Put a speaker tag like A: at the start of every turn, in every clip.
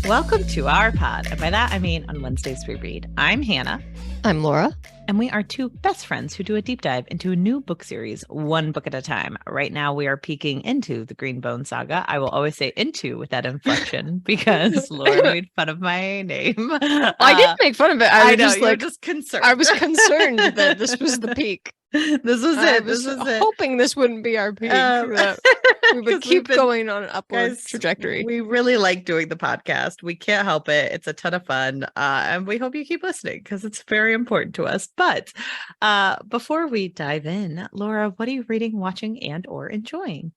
A: Welcome to our pod. And by that, I mean on Wednesdays we read. I'm Hannah.
B: I'm Laura.
A: And we are two best friends who do a deep dive into a new book series, one book at a time. Right now, we are peeking into the Greenbone saga. I will always say into with that inflection because Laura made fun of my name.
B: I didn't make fun of it. I know,
A: you were just concerned.
B: I was concerned that this was the peak.
A: This was it.
B: This was hoping this wouldn't be our peak. We would keep going on an upward trajectory.
A: We really like doing the podcast. We can't help it. It's a ton of fun. And we hope you keep listening because it's very important to us. But before we dive in, Laura, what are you reading, watching, and or enjoying?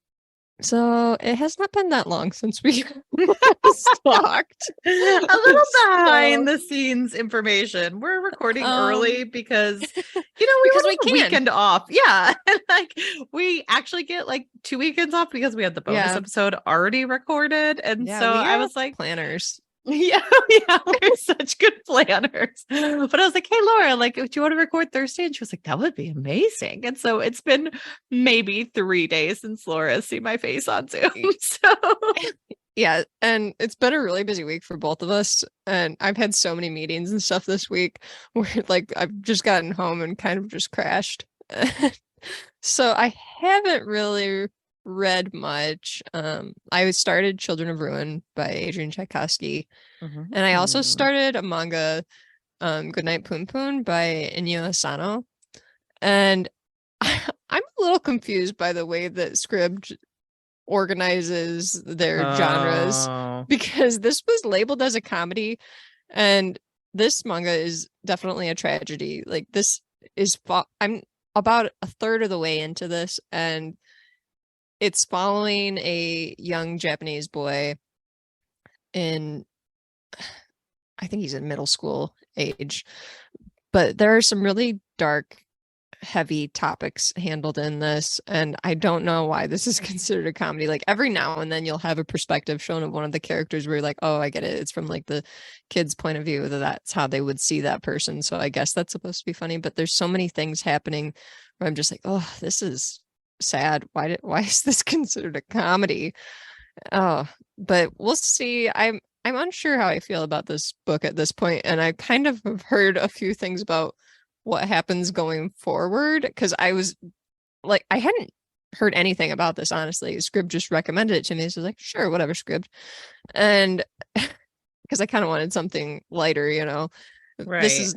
B: So it has not been that long since we talked.
A: A little behind the scenes information. We're recording early because, we have a weekend off. Yeah. And we actually get 2 weekends off because we had the bonus episode already recorded. And so I was like,
B: planners.
A: Yeah, we're such good planners. But I was like, hey, Laura, do you want to record Thursday? And she was like, that would be amazing. And so it's been maybe 3 days since Laura has seen my face on Zoom. So
B: yeah, and it's been a really busy week for both of us. And I've had so many meetings and stuff this week where I've just gotten home and kind of just crashed. So I haven't really read much. I started Children of Ruin by Adrian Tchaikovsky, and I also started a manga, Goodnight Poon Poon by Inio Asano, and I'm a little confused by the way that Scribd organizes their genres, because this was labeled as a comedy, and this manga is definitely a tragedy. This is I'm about a third of the way into this, and it's following a young Japanese boy I think he's in middle school age, but there are some really dark, heavy topics handled in this, and I don't know why this is considered a comedy. Every now and then you'll have a perspective shown of one of the characters where you're like, oh, I get it. It's from the kid's point of view, that's how they would see that person. So I guess that's supposed to be funny, but there's so many things happening where I'm just like, oh, this is sad. Why is this considered a comedy? But we'll see. I'm unsure how I feel about this book at this point, and I kind of have heard a few things about what happens going forward, because I was I hadn't heard anything about this, honestly. Scribd just recommended it to me, so I was like, sure, whatever, Scribd. And because I kind of wanted something lighter,
A: right.
B: This is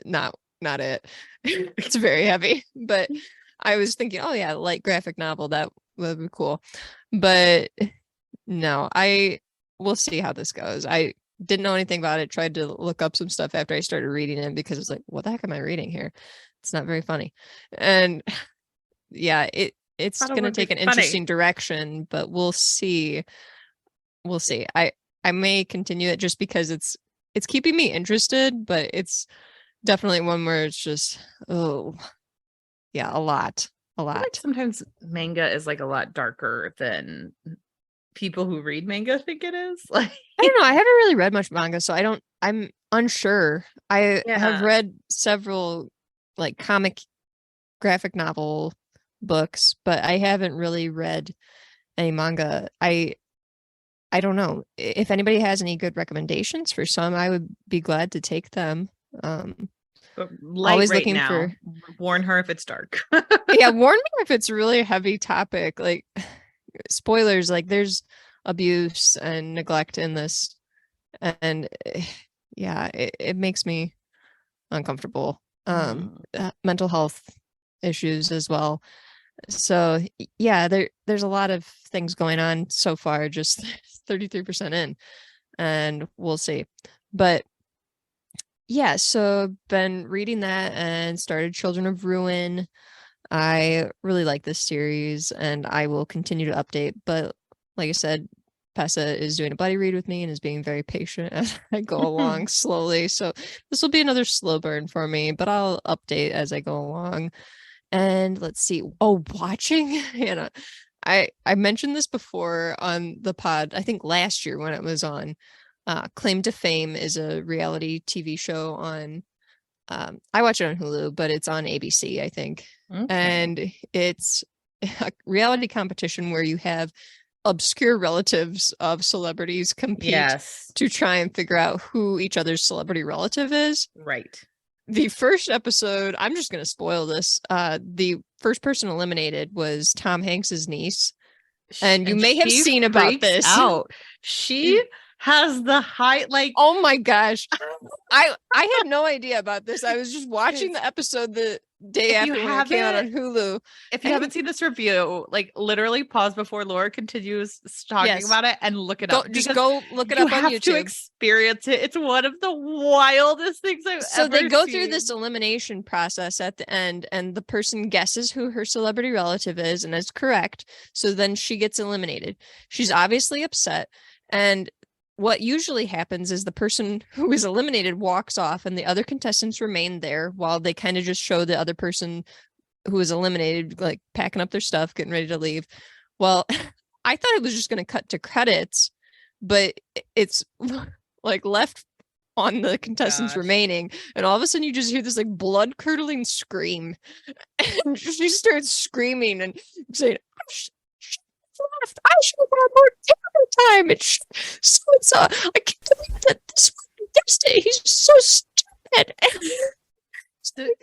B: not it. It's very heavy, but I was thinking, oh yeah, light graphic novel, that would be cool. But no, we'll see how this goes. I didn't know anything about it, tried to look up some stuff after I started reading it, because it's like, what the heck am I reading here? It's not very funny. And yeah, it's going to take an interesting direction, but we'll see. I may continue it just because it's keeping me interested, but it's definitely one where it's just, oh yeah, a lot.
A: Sometimes manga is a lot darker than people who read manga think it is. I
B: don't know. I haven't really read much manga, so I'm unsure. I have read several comic graphic novel books, but I haven't really read any manga. I don't know. If anybody has any good recommendations for some, I would be glad to take them.
A: Always right looking for warn her if it's dark.
B: Yeah, warn me if it's a really heavy topic. Spoilers, there's abuse and neglect in this, and yeah, it makes me uncomfortable. Mental health issues as well. So yeah, there's a lot of things going on so far, just 33% in, and we'll see. But yeah, so been reading that and started Children of Ruin. I really like this series, and I will continue to update. But like I said, Pessa is doing a buddy read with me and is being very patient as I go along slowly. So this will be another slow burn for me, but I'll update as I go along. And let's see. Oh, watching, Hannah. I mentioned this before on the pod, I think last year when it was on. Claim to Fame is a reality TV show on I watch it on Hulu, but it's on ABC, I think. Okay. And it's a reality competition where you have obscure relatives of celebrities compete to try and figure out who each other's celebrity relative is.
A: Right.
B: The first episode, I'm just going to spoil this. The first person eliminated was Tom Hanks's niece. And you may have seen about this.
A: She has the height, like,
B: oh my gosh. I had no idea about this. I was just watching the episode the day after when it came out on Hulu.
A: If you haven't seen this review, like, literally pause before Laura continues talking about it and look it up.
B: Just go look it up on YouTube. You have
A: to experience it. It's one of the wildest things I've ever seen.
B: So they go through this elimination process at the end, and the person guesses who her celebrity relative is, and is correct. So then she gets eliminated. She's obviously upset, and what usually happens is the person who is eliminated walks off and the other contestants remain there while they kind of just show the other person who was eliminated, like packing up their stuff, getting ready to leave. Well, I thought it was just going to cut to credits, but it's like left on the contestants remaining. And all of a sudden you just hear this like blood curdling scream. And she starts screaming and saying, left. I should have had more camera time. I can't believe that this one guessed it. He's so stupid.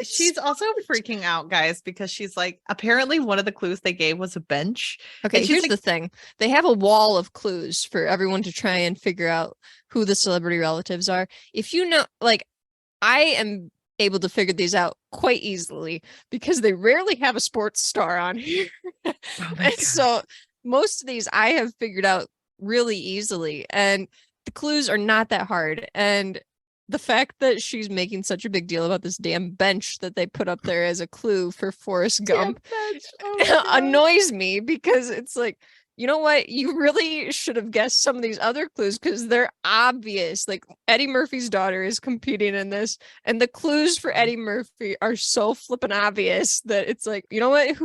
A: She's also freaking out, guys, because she's like, apparently one of the clues they gave was a bench.
B: Okay, here's the thing. They have a wall of clues for everyone to try and figure out who the celebrity relatives are. If you know, like, I am able to figure these out quite easily because they rarely have a sports star on here. And so most of these I have figured out really easily, and the clues are not that hard. And the fact that she's making such a big deal about this damn bench that they put up there as a clue for Forrest Gump annoys me, because it's like, you know what? You really should have guessed some of these other clues because they're obvious. Like, Eddie Murphy's daughter is competing in this, and the clues for Eddie Murphy are so flippin' obvious that it's like, you know what?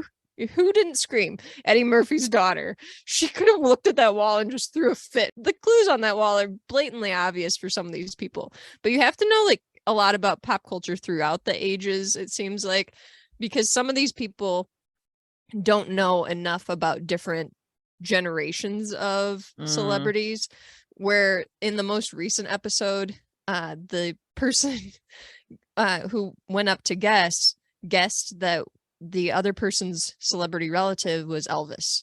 B: Who didn't scream? Eddie Murphy's daughter. She could have looked at that wall and just threw a fit. The clues on that wall are blatantly obvious for some of these people. But you have to know, like, a lot about pop culture throughout the ages, it seems like, because some of these people don't know enough about different generations of celebrities, where in the most recent episode, the person who went up to guessed that the other person's celebrity relative was Elvis.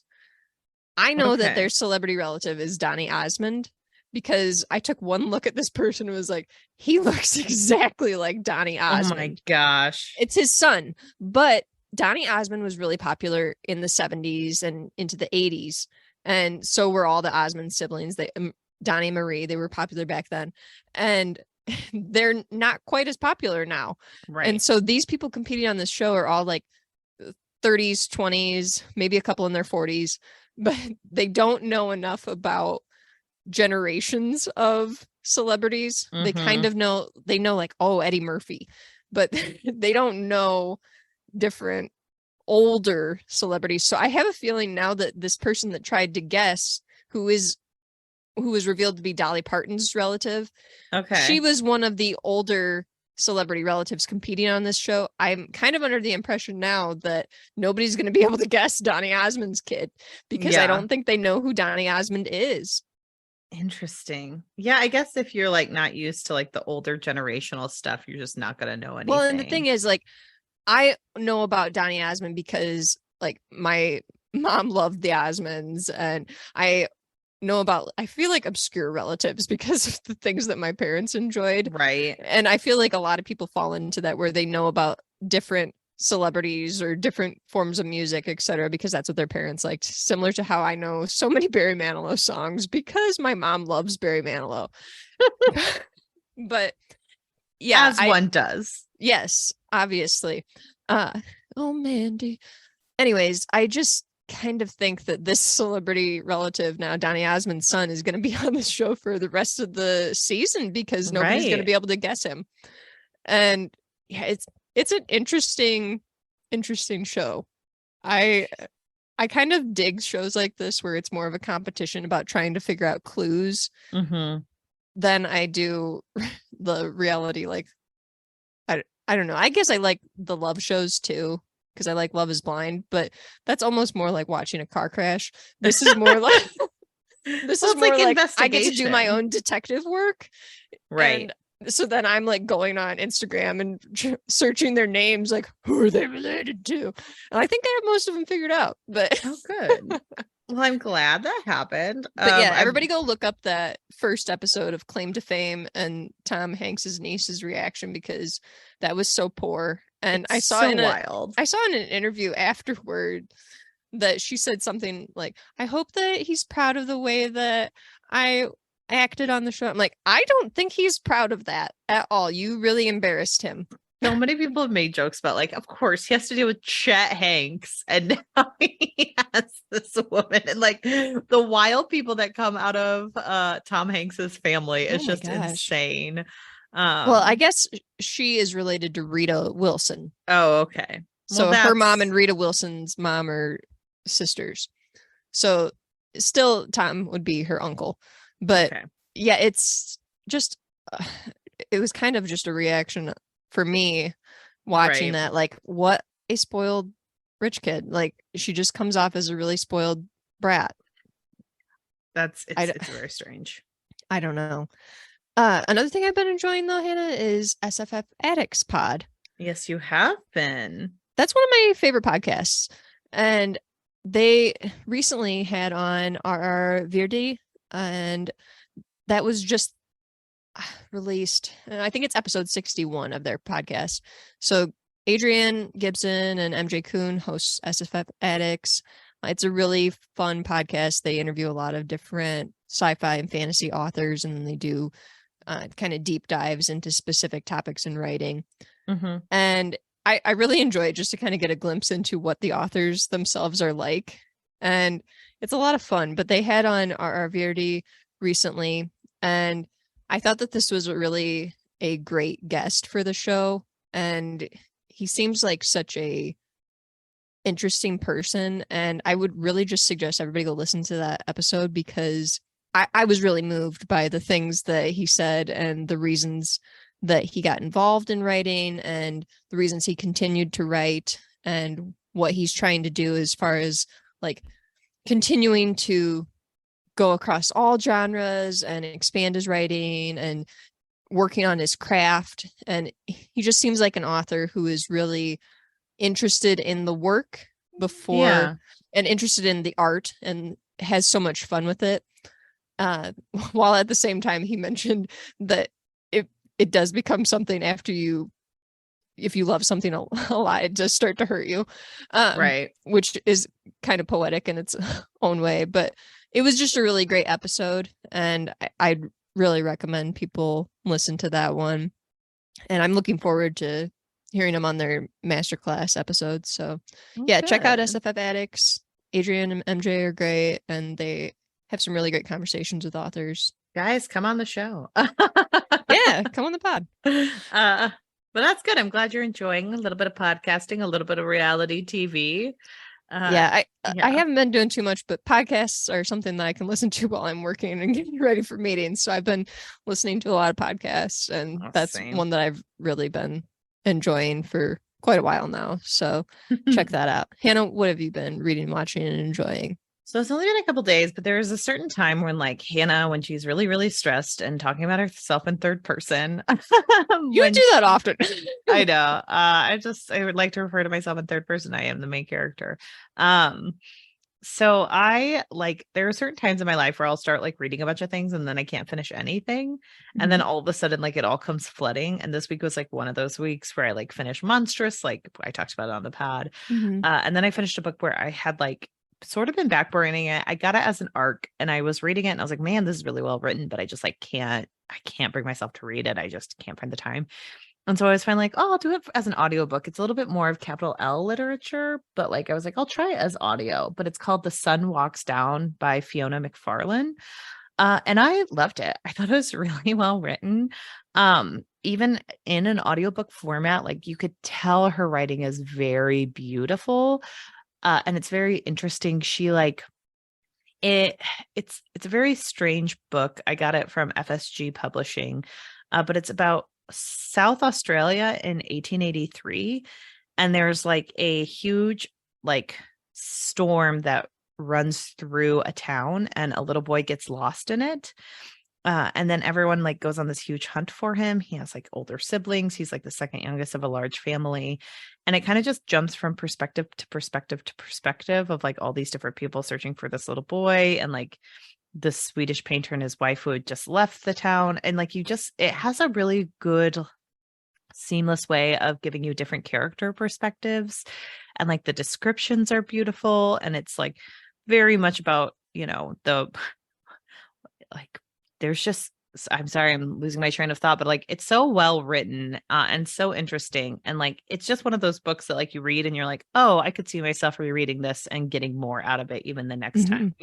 B: I know that their celebrity relative is Donny Osmond because I took one look at this person and was like, he looks exactly like Donny Osmond.
A: Oh my gosh.
B: It's his son. But Donny Osmond was really popular in the 70s and into the 80s. And so were all the Osmond siblings. Donnie and Marie, they were popular back then. And they're not quite as popular now.
A: Right.
B: And so these people competing on this show are all like 30s, 20s, maybe a couple in their 40s, but they don't know enough about generations of celebrities. They kind of know, they know like, oh, Eddie Murphy, but they don't know different older celebrities. So I have a feeling now that this person that tried to guess who was revealed to be Dolly Parton's relative, she was one of the older celebrity relatives competing on this show. I'm kind of under the impression now that nobody's going to be able to guess Donny Osmond's kid because I don't think they know who Donny Osmond is.
A: Interesting. Yeah, I guess if you're like not used to like the older generational stuff, you're just not going to know anything.
B: Well, and the thing is, like, I know about Donny Osmond because like my mom loved the Osmonds, and I know about, I feel like, obscure relatives because of the things that my parents enjoyed.
A: Right.
B: And I feel like a lot of people fall into that where they know about different celebrities or different forms of music, etc., because that's what their parents liked. Similar to how I know so many Barry Manilow songs because my mom loves Barry Manilow. But yeah,
A: as one does.
B: Yes, obviously. Oh, Mandy. Anyways, I just kind of think that this celebrity relative now, Donny Osmond's son, is going to be on the show for the rest of the season because nobody's going to be able to guess him. And yeah, it's an interesting show. I kind of dig shows like this where it's more of a competition about trying to figure out clues than I do the reality. Like, I don't know. I guess I like the love shows too. because I like Love is Blind, but that's almost more like watching a car crash. This is more like this is more like I get to do my own detective work.
A: Right.
B: And so then I'm like going on Instagram and searching their names, like, who are they related to? And I think I have most of them figured out. But
A: oh, good. Well, I'm glad that happened.
B: But yeah, everybody go look up that first episode of Claim to Fame and Tom Hanks's niece's reaction, because that was so poor. And I saw in an interview afterward that she said something like, I hope that he's proud of the way that I acted on the show. I'm like, I don't think he's proud of that at all. You really embarrassed him.
A: So many people have made jokes about, like, of course he has to deal with Chet Hanks, and now he has this woman, and like the wild people that come out of Tom Hanks's family is just insane.
B: Well, I guess she is related to Rita Wilson.
A: Oh, okay.
B: So her mom and Rita Wilson's mom are sisters. So still Tom would be her uncle. But yeah, it's just it was kind of just a reaction for me watching that, like, what a spoiled rich kid. Like, she just comes off as a really spoiled brat.
A: It's very strange.
B: I don't know. Another thing I've been enjoying though, Hannah, is SFF Addicts Pod.
A: Yes, you have been.
B: That's one of my favorite podcasts. And they recently had on RR Virdi, and that was just released. I think it's episode 61 of their podcast. So Adrian Gibson and MJ Kuhn hosts SFF Addicts. It's a really fun podcast. They interview a lot of different sci-fi and fantasy authors, and they do kind of deep dives into specific topics in writing.
A: Mm-hmm.
B: And I really enjoy it just to kind of get a glimpse into what the authors themselves are like. And it's a lot of fun. But they had on RR Virdi recently, and I thought that this was really a great guest for the show. And he seems like such a interesting person. And I would really just suggest everybody go listen to that episode, because I was really moved by the things that he said and the reasons that he got involved in writing and the reasons he continued to write and what he's trying to do as far as like continuing to go across all genres and expand his writing and working on his craft. And he just seems like an author who is really interested in the work before and interested in the art and has so much fun with it. While at the same time, he mentioned that it does become something after if you love something a lot, it does start to hurt you.
A: Right.
B: Which is kind of poetic in its own way, but it was just a really great episode, and I'd really recommend people listen to that one. And I'm looking forward to hearing them on their masterclass episodes. So check out SFF Addicts. Adrian and MJ are great, and they have some really great conversations with authors.
A: Guys, come on the show.
B: Yeah, come on the pod.
A: But that's good. I'm glad you're enjoying a little bit of podcasting, a little bit of reality TV.
B: I haven't been doing too much, but podcasts are something that I can listen to while I'm working and getting ready for meetings. So I've been listening to a lot of podcasts, and that's one that I've really been enjoying for quite a while now. So check that out. Hannah, what have you been reading, watching, and enjoying?
A: So it's only been a couple days, but there is a certain time when, like, Hannah, when she's really, really stressed and talking about herself in third person.
B: You do that often.
A: I know. I would like to refer to myself in third person. I am the main character. So there are certain times in my life where I'll start like reading a bunch of things and then I can't finish anything. Mm-hmm. And then all of a sudden, like, it all comes flooding. And this week was like one of those weeks where I like finished Monstrous, like I talked about it on the pod. Mm-hmm. And then I finished a book where I had like sort of been backburning it. I got it as an arc and I was reading it and I was like, man, this is really well written, but I just like can't bring myself to read it. I just can't find the time. And so I was finally like, oh, I'll do it as an audiobook. It's a little bit more of capital L literature, but like, I was like, I'll try it as audio, but it's called The Sun Walks Down by Fiona McFarlane. And I loved it. I thought it was really well written. Even in an audiobook format, like you could tell her writing is very beautiful. And it's very interesting. She it's a very strange book. I got it from FSG Publishing, but it's about South Australia in 1883. and there's like a huge like storm that runs through a town, and a little boy gets lost in it. And then everyone like goes on this huge hunt for him. He has like older siblings. He's like the second youngest of a large family. And it kind of just jumps from perspective to perspective to perspective of like all these different people searching for this little boy, and like the Swedish painter and his wife who had just left the town. And like it has a really good seamless way of giving you different character perspectives, and like the descriptions are beautiful, and it's like very much about, the like there's just, I'm sorry, I'm losing my train of thought, but like it's so well written, and so interesting, and like it's just one of those books that like you read and you're like, oh, I could see myself rereading this and getting more out of it even the next time,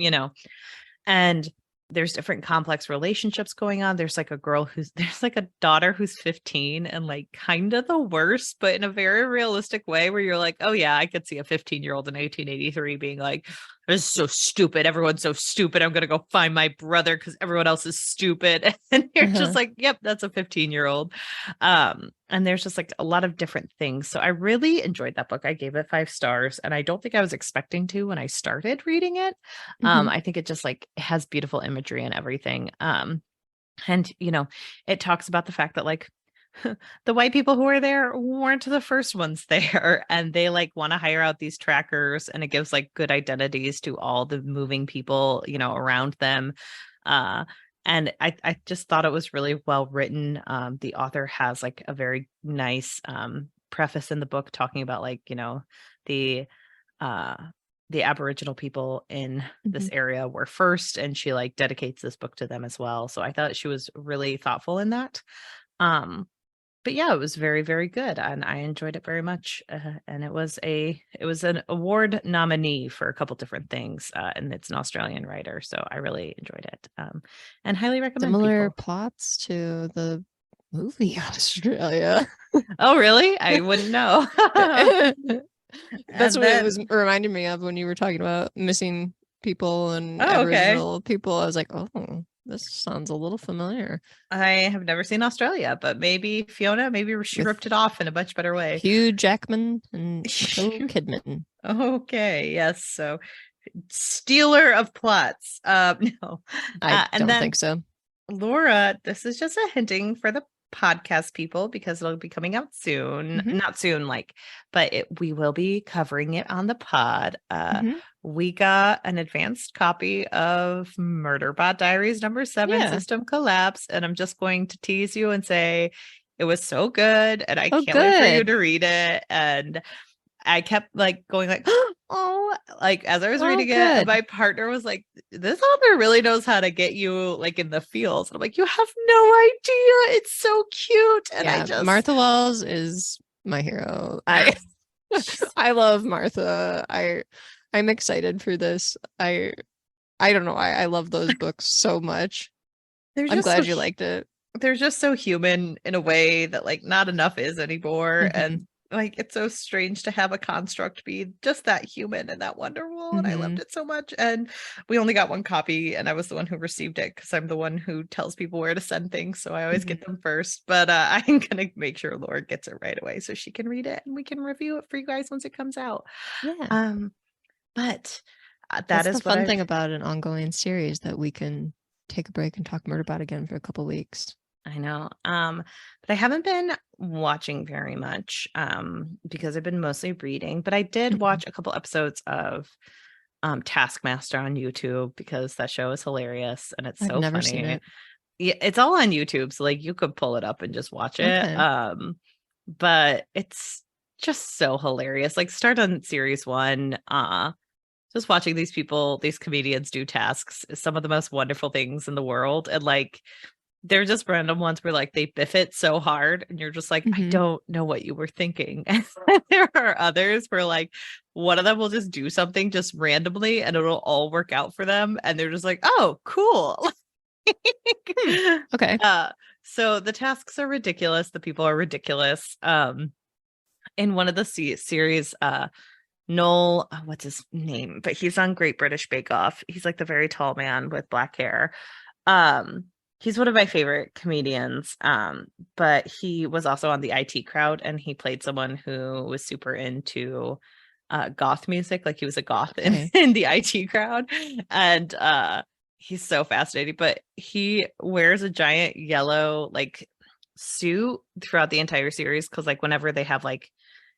A: and there's different complex relationships going on. There's like there's like a daughter who's 15 and like kind of the worst, but in a very realistic way where you're like, oh yeah, I could see a 15-year-old in 1883 being like, this is so stupid. Everyone's so stupid. I'm going to go find my brother because everyone else is stupid. And you're just like, yep, that's a 15-year-old. And there's just like a lot of different things. So I really enjoyed that book. I gave it 5 stars, and I don't think I was expecting to when I started reading it. I think it just like has beautiful imagery and everything. And it talks about the fact that like the white people who were there weren't the first ones there, and they like want to hire out these trackers, and it gives like good identities to all the moving people, around them. And I just thought it was really well written. The author has like a very nice preface in the book talking about like, the Aboriginal people in this area were first, and she like dedicates this book to them as well. So I thought she was really thoughtful in that. But yeah, it was very, very good, and I enjoyed it very much. And it was an award nominee for a couple different things, and it's an Australian writer, so I really enjoyed it, and highly recommend.
B: Similar plots to the movie Australia.
A: Oh, really? I wouldn't know.
B: That's what it was reminding me of when you were talking about missing people and Aboriginal people. I was like, oh, this sounds a little familiar.
A: I have never seen Australia, but maybe Fiona, she ripped it off in a much better way.
B: Hugh Jackman and Nicole Kidman.
A: Okay, yes. So stealer of plots. No,
B: I don't think so.
A: Laura, this is just a hinting for the podcast people because it'll be coming out soon. Not soon, but we will be covering it on the pod. We got an advanced copy of Murderbot Diaries #7 System Collapse, and I'm just going to tease you and say it was so good, and I can't wait for you to read it. And I kept going oh, as I was reading it, my partner was like, this author really knows how to get you in the feels. And I'm like, you have no idea. It's so cute. And
B: Martha Wells is my hero. I love Martha. I'm excited for this. I don't know why I love those books so much. I'm glad you liked it.
A: They're just so human in a way that not enough is anymore. And it's so strange to have a construct be just that human and that wonderful. And I loved it so much. And we only got one copy, and I was the one who received it because I'm the one who tells people where to send things. So I always get them first. But I'm going to make sure Laura gets it right away so she can read it and we can review it for you guys once it comes out.
B: Yeah.
A: But
B: that's the fun thing about an ongoing series, that we can take a break and talk Murderbot again for a couple weeks.
A: I know. But I haven't been watching very much because I've been mostly reading, but I did watch a couple episodes of Taskmaster on YouTube because that show is hilarious and it's so funny.
B: Seen it.
A: Yeah, it's all on YouTube, so you could pull it up and just watch it. But it's just so hilarious. Start on series 1. Just watching these comedians do tasks is some of the most wonderful things in the world. And they're just random ones where they biff it so hard and you're just I don't know what you were thinking. And there are others where one of them will just do something just randomly and it'll all work out for them. And they're just oh, cool.
B: Okay.
A: So the tasks are ridiculous. The people are ridiculous. In one of the series, Noel, what's his name? But he's on Great British Bake Off. He's the very tall man with black hair. He's one of my favorite comedians. But he was also on the IT Crowd, and he played someone who was super into goth music. Like he was a goth in the IT Crowd. And he's so fascinating. But he wears a giant yellow like suit throughout the entire series, because like whenever they have like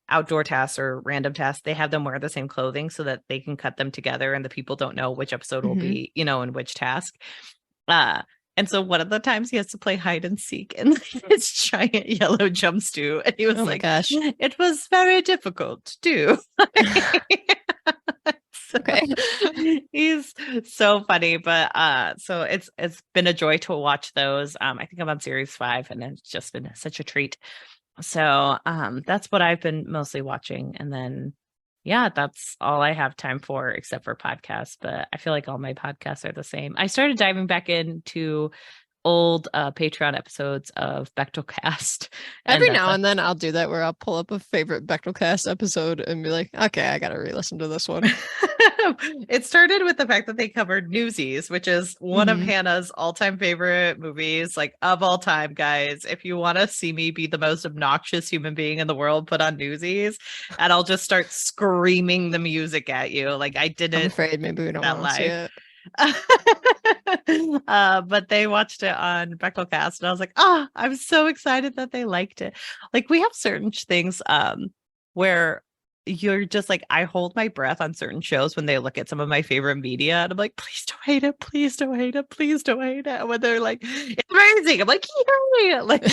A: outdoor tasks or random tasks, they have them wear the same clothing so that they can cut them together and the people don't know which episode will be, you know, in which task. And so one of the times he has to play hide and seek in this giant yellow jumpsuit. And he was like, gosh, it was very difficult to do. Okay. He's so funny. But so it's been a joy to watch those. I think I'm on series 5, and it's just been such a treat. So that's what I've been mostly watching. And then yeah, that's all I have time for except for podcasts. But I feel like all my podcasts are the same. I started diving back into old Patreon episodes of Bechtelcast.
B: Every now and then I'll do that, where I'll pull up a favorite Bechtelcast episode and be like, okay, I gotta re-listen to this one.
A: It started with the fact that they covered Newsies, which is one of Hannah's all-time favorite movies, like of all time, guys. If you want to see me be the most obnoxious human being in the world, put on Newsies, and I'll just start screaming the music at you. Like I did it. I'm
B: afraid maybe we don't want to see it.
A: But they watched it on Bechtelcast, and I was like, oh, I'm so excited that they liked it. Like we have certain things where you're just like, I hold my breath on certain shows when they look at some of my favorite media, and I'm like, please don't hate it, please don't hate it, please don't hate it. And when they're like, it's amazing, I'm like, yay! Like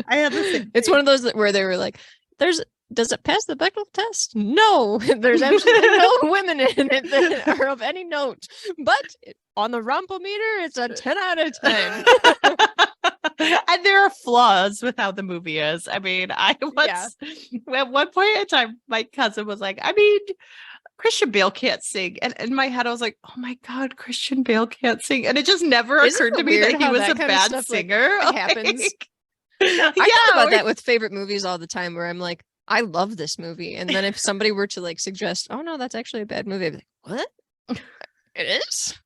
A: I had this thing.
B: It's one of those where they were like, does it pass the Bechdel test? No, there's absolutely no women in it that are of any note. But on the Rompometer, it's a 10 out of 10.
A: And there are flaws with how the movie is. I mean, at one point in time, my cousin was like, I mean, Christian Bale can't sing. And in my head, I was like, oh my God, Christian Bale can't sing. And it just never occurred to me that he was a bad singer.
B: Like, happens. I think about that with favorite movies all the time, where I'm like, I love this movie. And then if somebody were to like suggest, oh no, that's actually a bad movie, I'd be like, what? It is?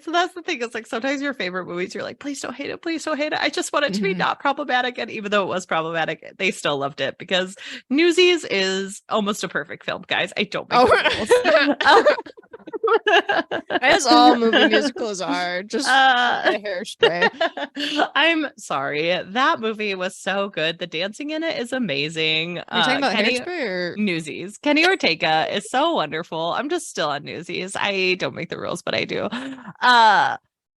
A: So that's the thing. It's like sometimes your favorite movies, you're like, please don't hate it. Please don't hate it. I just want it to be not problematic. And even though it was problematic, they still loved it, because Newsies is almost a perfect film, guys. I don't make rules.
B: As all movie musicals are, just a hairspray.
A: I'm sorry. That movie was so good. The dancing in it is amazing.
B: You're talking about Hairspray or
A: Newsies? Kenny Ortega is so wonderful. I'm just still on Newsies. I don't make the rules, but I do.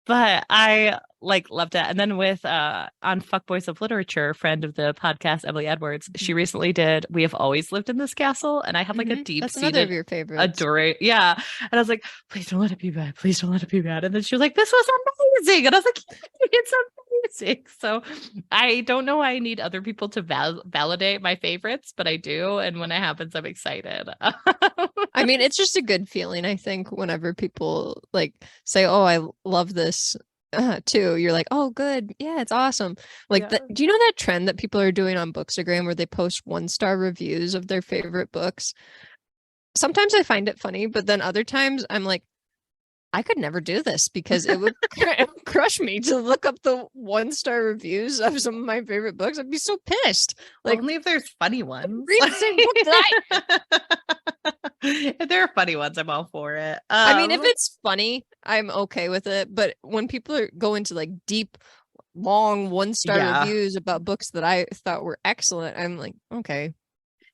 A: But I like loved it. And then with on Fuckboys of Literature, friend of the podcast, Emily Edwards, she recently did We Have Always Lived in This Castle, and I have like a deep-seated
B: of your favorites.
A: adoring. Yeah. And I was like, please don't let it be bad. Please don't let it be bad. And then she was like, this was amazing. And I was like, it's amazing. So I don't know why I need other people to validate my favorites, but I do. And when it happens, I'm excited.
B: I mean, it's just a good feeling, I think, whenever people like say, oh, I love this too. You're like, oh, good. Yeah, it's awesome. Like, do you know that trend that people are doing on Bookstagram where they post 1-star reviews of their favorite books? Sometimes I find it funny, but then other times I'm like, I could never do this, because it would crush me to look up the 1-star reviews of some of my favorite books. I'd be so pissed. Like,
A: only if there's funny ones.
B: Read the same book that
A: If there are funny ones, I'm all for it.
B: I mean, if it's funny, I'm okay with it. But when people go into like deep, long 1-star reviews about books that I thought were excellent, I'm like, okay,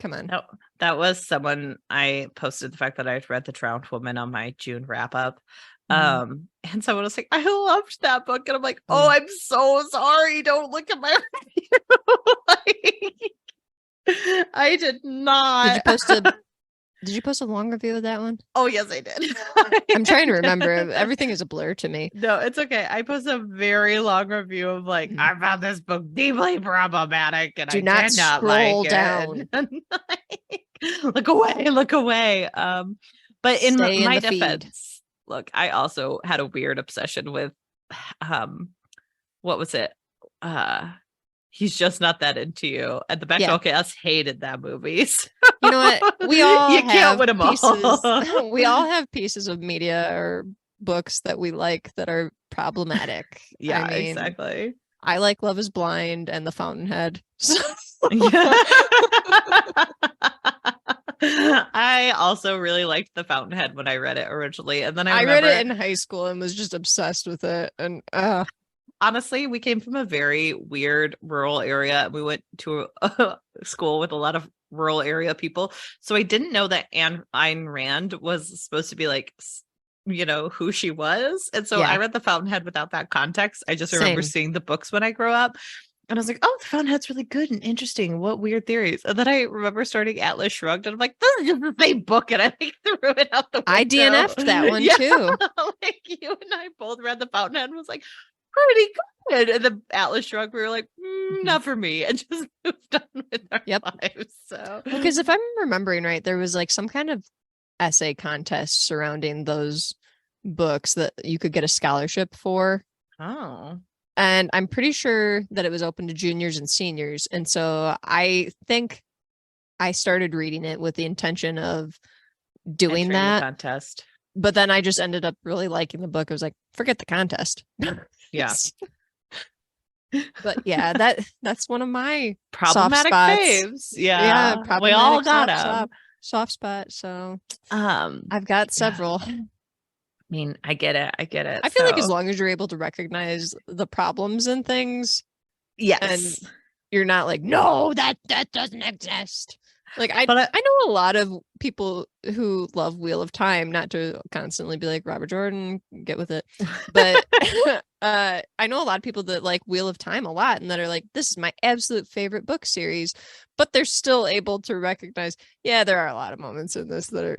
B: come on.
A: No, that was someone. I posted the fact that I'd read The Drowned Woman on my June wrap up. And someone was like, I loved that book. And I'm like, oh, I'm so sorry. Don't look at my review. I did not.
B: Did you post a long review of that one?
A: Oh, yes, I did.
B: I'm trying to remember. Everything is a blur to me.
A: No, it's okay. I posted a very long review of like, I found this book deeply problematic, and I did not
B: scroll
A: like
B: down.
A: Look away. But in my defense, look, I also had a weird obsession with, what was it? He's Just Not That Into You. And the Bechdel cast hated that movie. So.
B: You know what? We all
A: you can't win them
B: pieces,
A: all.
B: We all have pieces of media or books that we like that are problematic.
A: Yeah,
B: I mean,
A: exactly.
B: I like Love is Blind and The Fountainhead.
A: I also really liked The Fountainhead when I read it originally. And then I
B: read it in high school and was just obsessed with it. And
A: honestly, we came from a very weird rural area. We went to a school with a lot of rural area people. So I didn't know that Ayn Rand was supposed to be like, you know, who she was. And so I read The Fountainhead without that context. I just remember seeing the books when I grew up. And I was like, oh, The Fountainhead's really good and interesting. What weird theories. And then I remember starting Atlas Shrugged, and I'm like, this is just the same book. And I like threw it out the window.
B: I DNF'd that one too.
A: Like you and I both read The Fountainhead and was like, pretty good. And the Atlas Shrugged, we were like, not for me. And just moved on with our lives. So
B: because if I'm remembering right, there was like some kind of essay contest surrounding those books that you could get a scholarship for.
A: Oh.
B: And I'm pretty sure that it was open to juniors and seniors. And so I think I started reading it with the intention of doing that
A: contest.
B: But then I just ended up really liking the book. I was like, forget the contest.
A: Yeah.
B: But yeah, that's one of my
A: problematic faves.
B: Yeah,
A: we all got them.
B: Soft spot. So I've got several.
A: I mean, I get it.
B: I feel like as long as you're able to recognize the problems and things,
A: yes,
B: and you're not like, no, that doesn't exist. Like I know a lot of people who love Wheel of Time, not to constantly be like Robert Jordan, get with it. But I know a lot of people that like Wheel of Time a lot and that are like, this is my absolute favorite book series, but they're still able to recognize, yeah, there are a lot of moments in this that are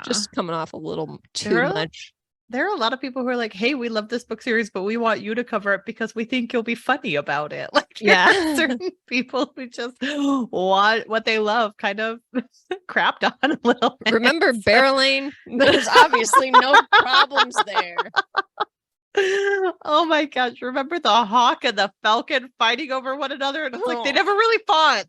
B: just coming off a little too much.
A: There are a lot of people who are like, hey, we love this book series, but we want you to cover it because we think you'll be funny about it. Like, certain people who just want what they love kind of crapped on a little bit.
B: Remember Barreling? There's obviously no problems there.
A: Oh my gosh. Remember the hawk and the falcon fighting over one another? And it's like they never really fought.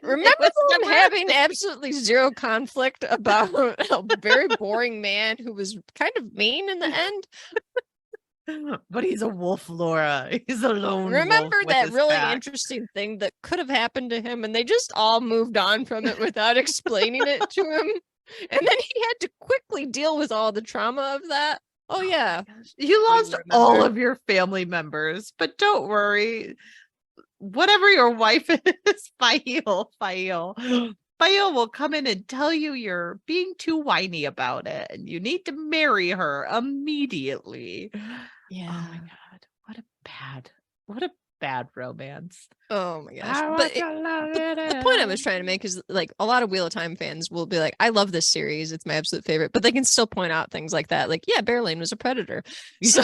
B: Remember them having absolutely zero conflict about a very boring man who was kind of mean in the end?
A: But he's a wolf, Laura. He's a lone wolf.
B: Remember that really interesting thing that could have happened to him and they just all moved on from it without explaining it to him? And then he had to quickly deal with all the trauma of that. Oh yeah.
A: You lost all of your family members, but don't worry. Whatever your wife is, Fail will come in and tell you you're being too whiny about it and you need to marry her immediately.
B: Yeah.
A: Oh my God. What a bad romance.
B: Oh my gosh. But the point I was trying to make is like a lot of Wheel of Time fans will be like, I love this series. It's my absolute favorite. But they can still point out things like that. Like, yeah, Barreling was a predator. So,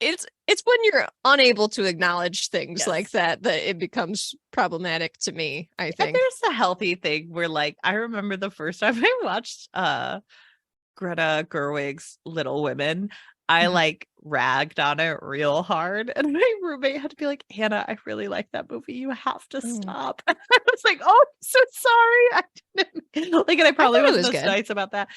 B: it's when you're unable to acknowledge things like that it becomes problematic to me, I think.
A: And there's a healthy thing where like, I remember the first time I watched Greta Gerwig's Little Women, I like ragged on it real hard. And my roommate had to be like, Hannah, I really like that movie. You have to stop. And I was like, oh, I'm so sorry. I didn't like, and I probably wasn't as nice about that.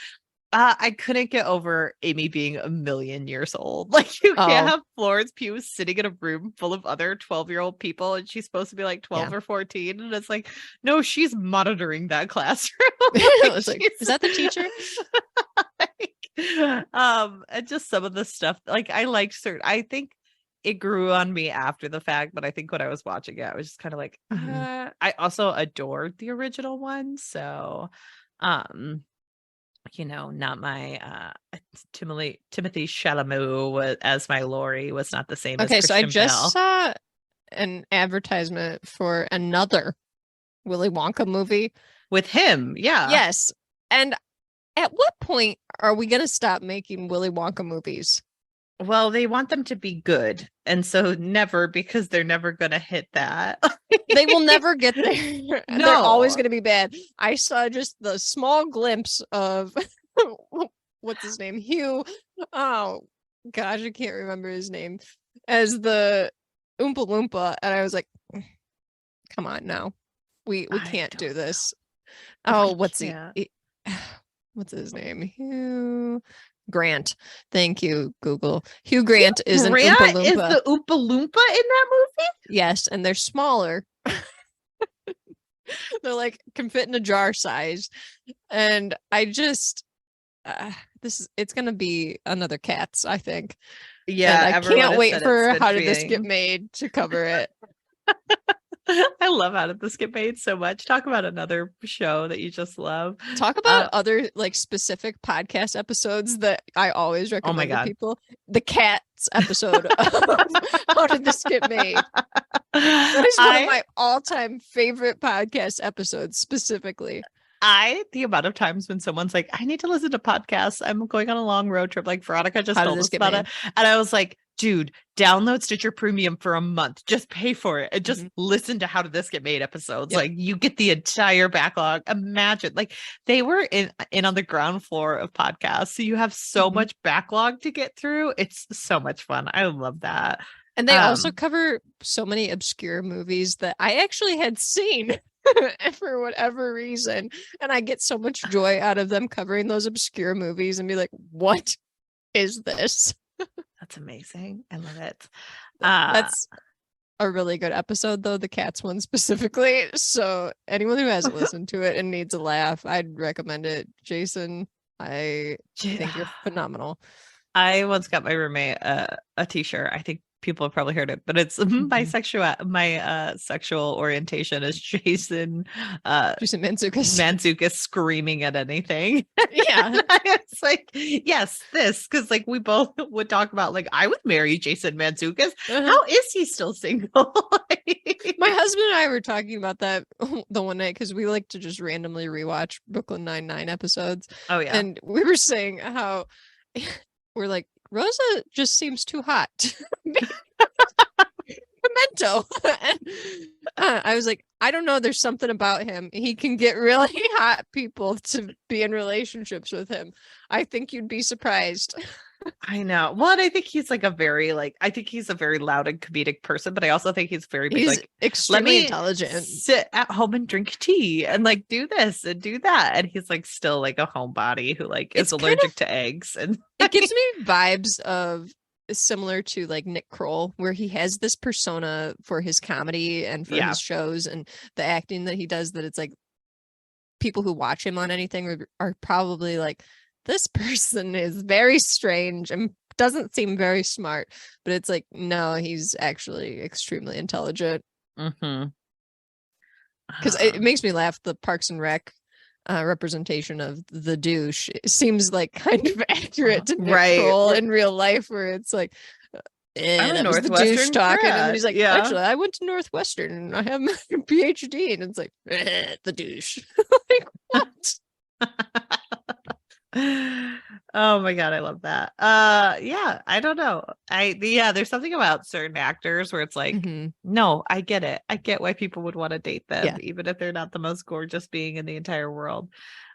A: I couldn't get over Amy being a million years old. Like you can't have Florence Pugh sitting in a room full of other 12-year-old people and she's supposed to be like 12 or 14. And it's like, no, she's monitoring that classroom.
B: Is that the teacher?
A: And just some of the stuff like I liked I think it grew on me after the fact, but I think when I was watching it, I was just kind of like, I also adored the original one. So, you know, not my Timothy Chalamet as my Laurie was not the same.
B: Okay,
A: as
B: so I just saw an advertisement for another Willy Wonka movie
A: with him. Yeah.
B: Yes. And at what point are we going to stop making Willy Wonka movies?
A: Well, they want them to be good. And so never, because they're never going to hit that.
B: They will never get there. No. They're always going to be bad. I saw just the small glimpse of, what's his name? Hugh. Oh, gosh, I can't remember his name. As the Oompa Loompa. And I was like, come on now. We can't do this. Oh, what's he? what's his name? Hugh Grant. Thank you, Google. Hugh Grant is an Oompa Loompa.
A: Is the Oompa Loompa in that movie?
B: Yes, and they're smaller. They're like can fit in a jar size. And I just it's gonna be another Cats, I think.
A: Yeah,
B: and I can't wait for How Did This Get Made to cover it.
A: I love How Did This Get Made so much. Talk about another show that you just love.
B: Talk about other like specific podcast episodes that I always recommend to people. The Cats episode of How Did This Get Made? That is one of my all-time favorite podcast episodes specifically.
A: The amount of times when someone's like, I need to listen to podcasts. I'm going on a long road trip. Like Veronica just told us about it. And I was like, dude, download Stitcher Premium for a month. Just pay for it. And just listen to How Did This Get Made episodes. Yep. Like you get the entire backlog. Imagine like they were in on the ground floor of podcasts. So you have so much backlog to get through. It's so much fun. I love that.
B: And they also cover so many obscure movies that I actually had seen. For whatever reason, and I get so much joy out of them covering those obscure movies and be like, what is this?
A: That's amazing. I love it.
B: That's a really good episode though, the Cats one specifically, so anyone who hasn't listened to it and needs a laugh, I'd recommend it. Jason, I think you're phenomenal.
A: I once got my roommate a t-shirt. I think people have probably heard it, but it's my sexual orientation is Jason Mantzoukas screaming at anything.
B: Yeah.
A: It's like, yes, this, because like we both would talk about like I would marry Jason Mantzoukas. How is he still single?
B: My husband and I were talking about that the one night because we like to just randomly rewatch Brooklyn Nine-Nine episodes.
A: Oh yeah.
B: And we were saying how we're like, Rosa just seems too hot. Pimento. And I was like, I don't know. There's something about him. He can get really hot people to be in relationships with him. I think you'd be surprised.
A: I know. Well, I think he's like I think he's a very loud and comedic person, but I also think he's like
B: extremely intelligent.
A: Sit at home and drink tea and like do this and do that. And he's like still like a homebody who like is allergic to eggs. And
B: it gives me vibes of similar to like Nick Kroll, where he has this persona for his comedy and for his shows and the acting that he does, that it's like people who watch him on anything are probably like, this person is very strange and doesn't seem very smart, but it's like, no, he's actually extremely intelligent. Because it makes me laugh. The Parks and Rec representation of the douche seems like kind of accurate to Nick Kroll in real life, where it's like, that was the douche talking, and then he's like, actually, I went to Northwestern and I have my PhD, and it's like, the douche. Like, what?
A: Oh my god, I love that. I don't know. There's something about certain actors where it's like, no, I get it. I get why people would want to date them, even if they're not the most gorgeous being in the entire world.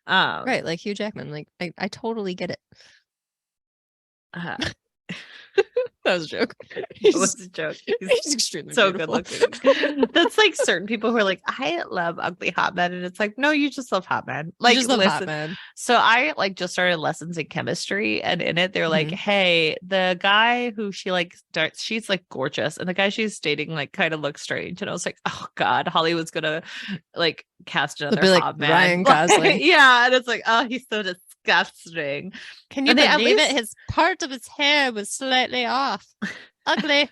B: Right, like Hugh Jackman. Like I totally get it. That was a joke.
A: It was a joke.
B: He's extremely
A: so
B: beautiful.
A: good looking. That's like certain people who are like, I love ugly hot men, and it's like, no, you just love hot men. Like,
B: you just love hot men.
A: So I like just started lessons in chemistry, and in it they're like, hey, the guy who she like starts, she's like gorgeous, and the guy she's dating like kind of looks strange, and I was like, oh god, Hollywood's gonna like cast another hot man,
B: Ryan Gosling.
A: Yeah, and it's like, oh, he's so disgusting.
B: Can you believe it? His part of his hair was slightly off. Ugly.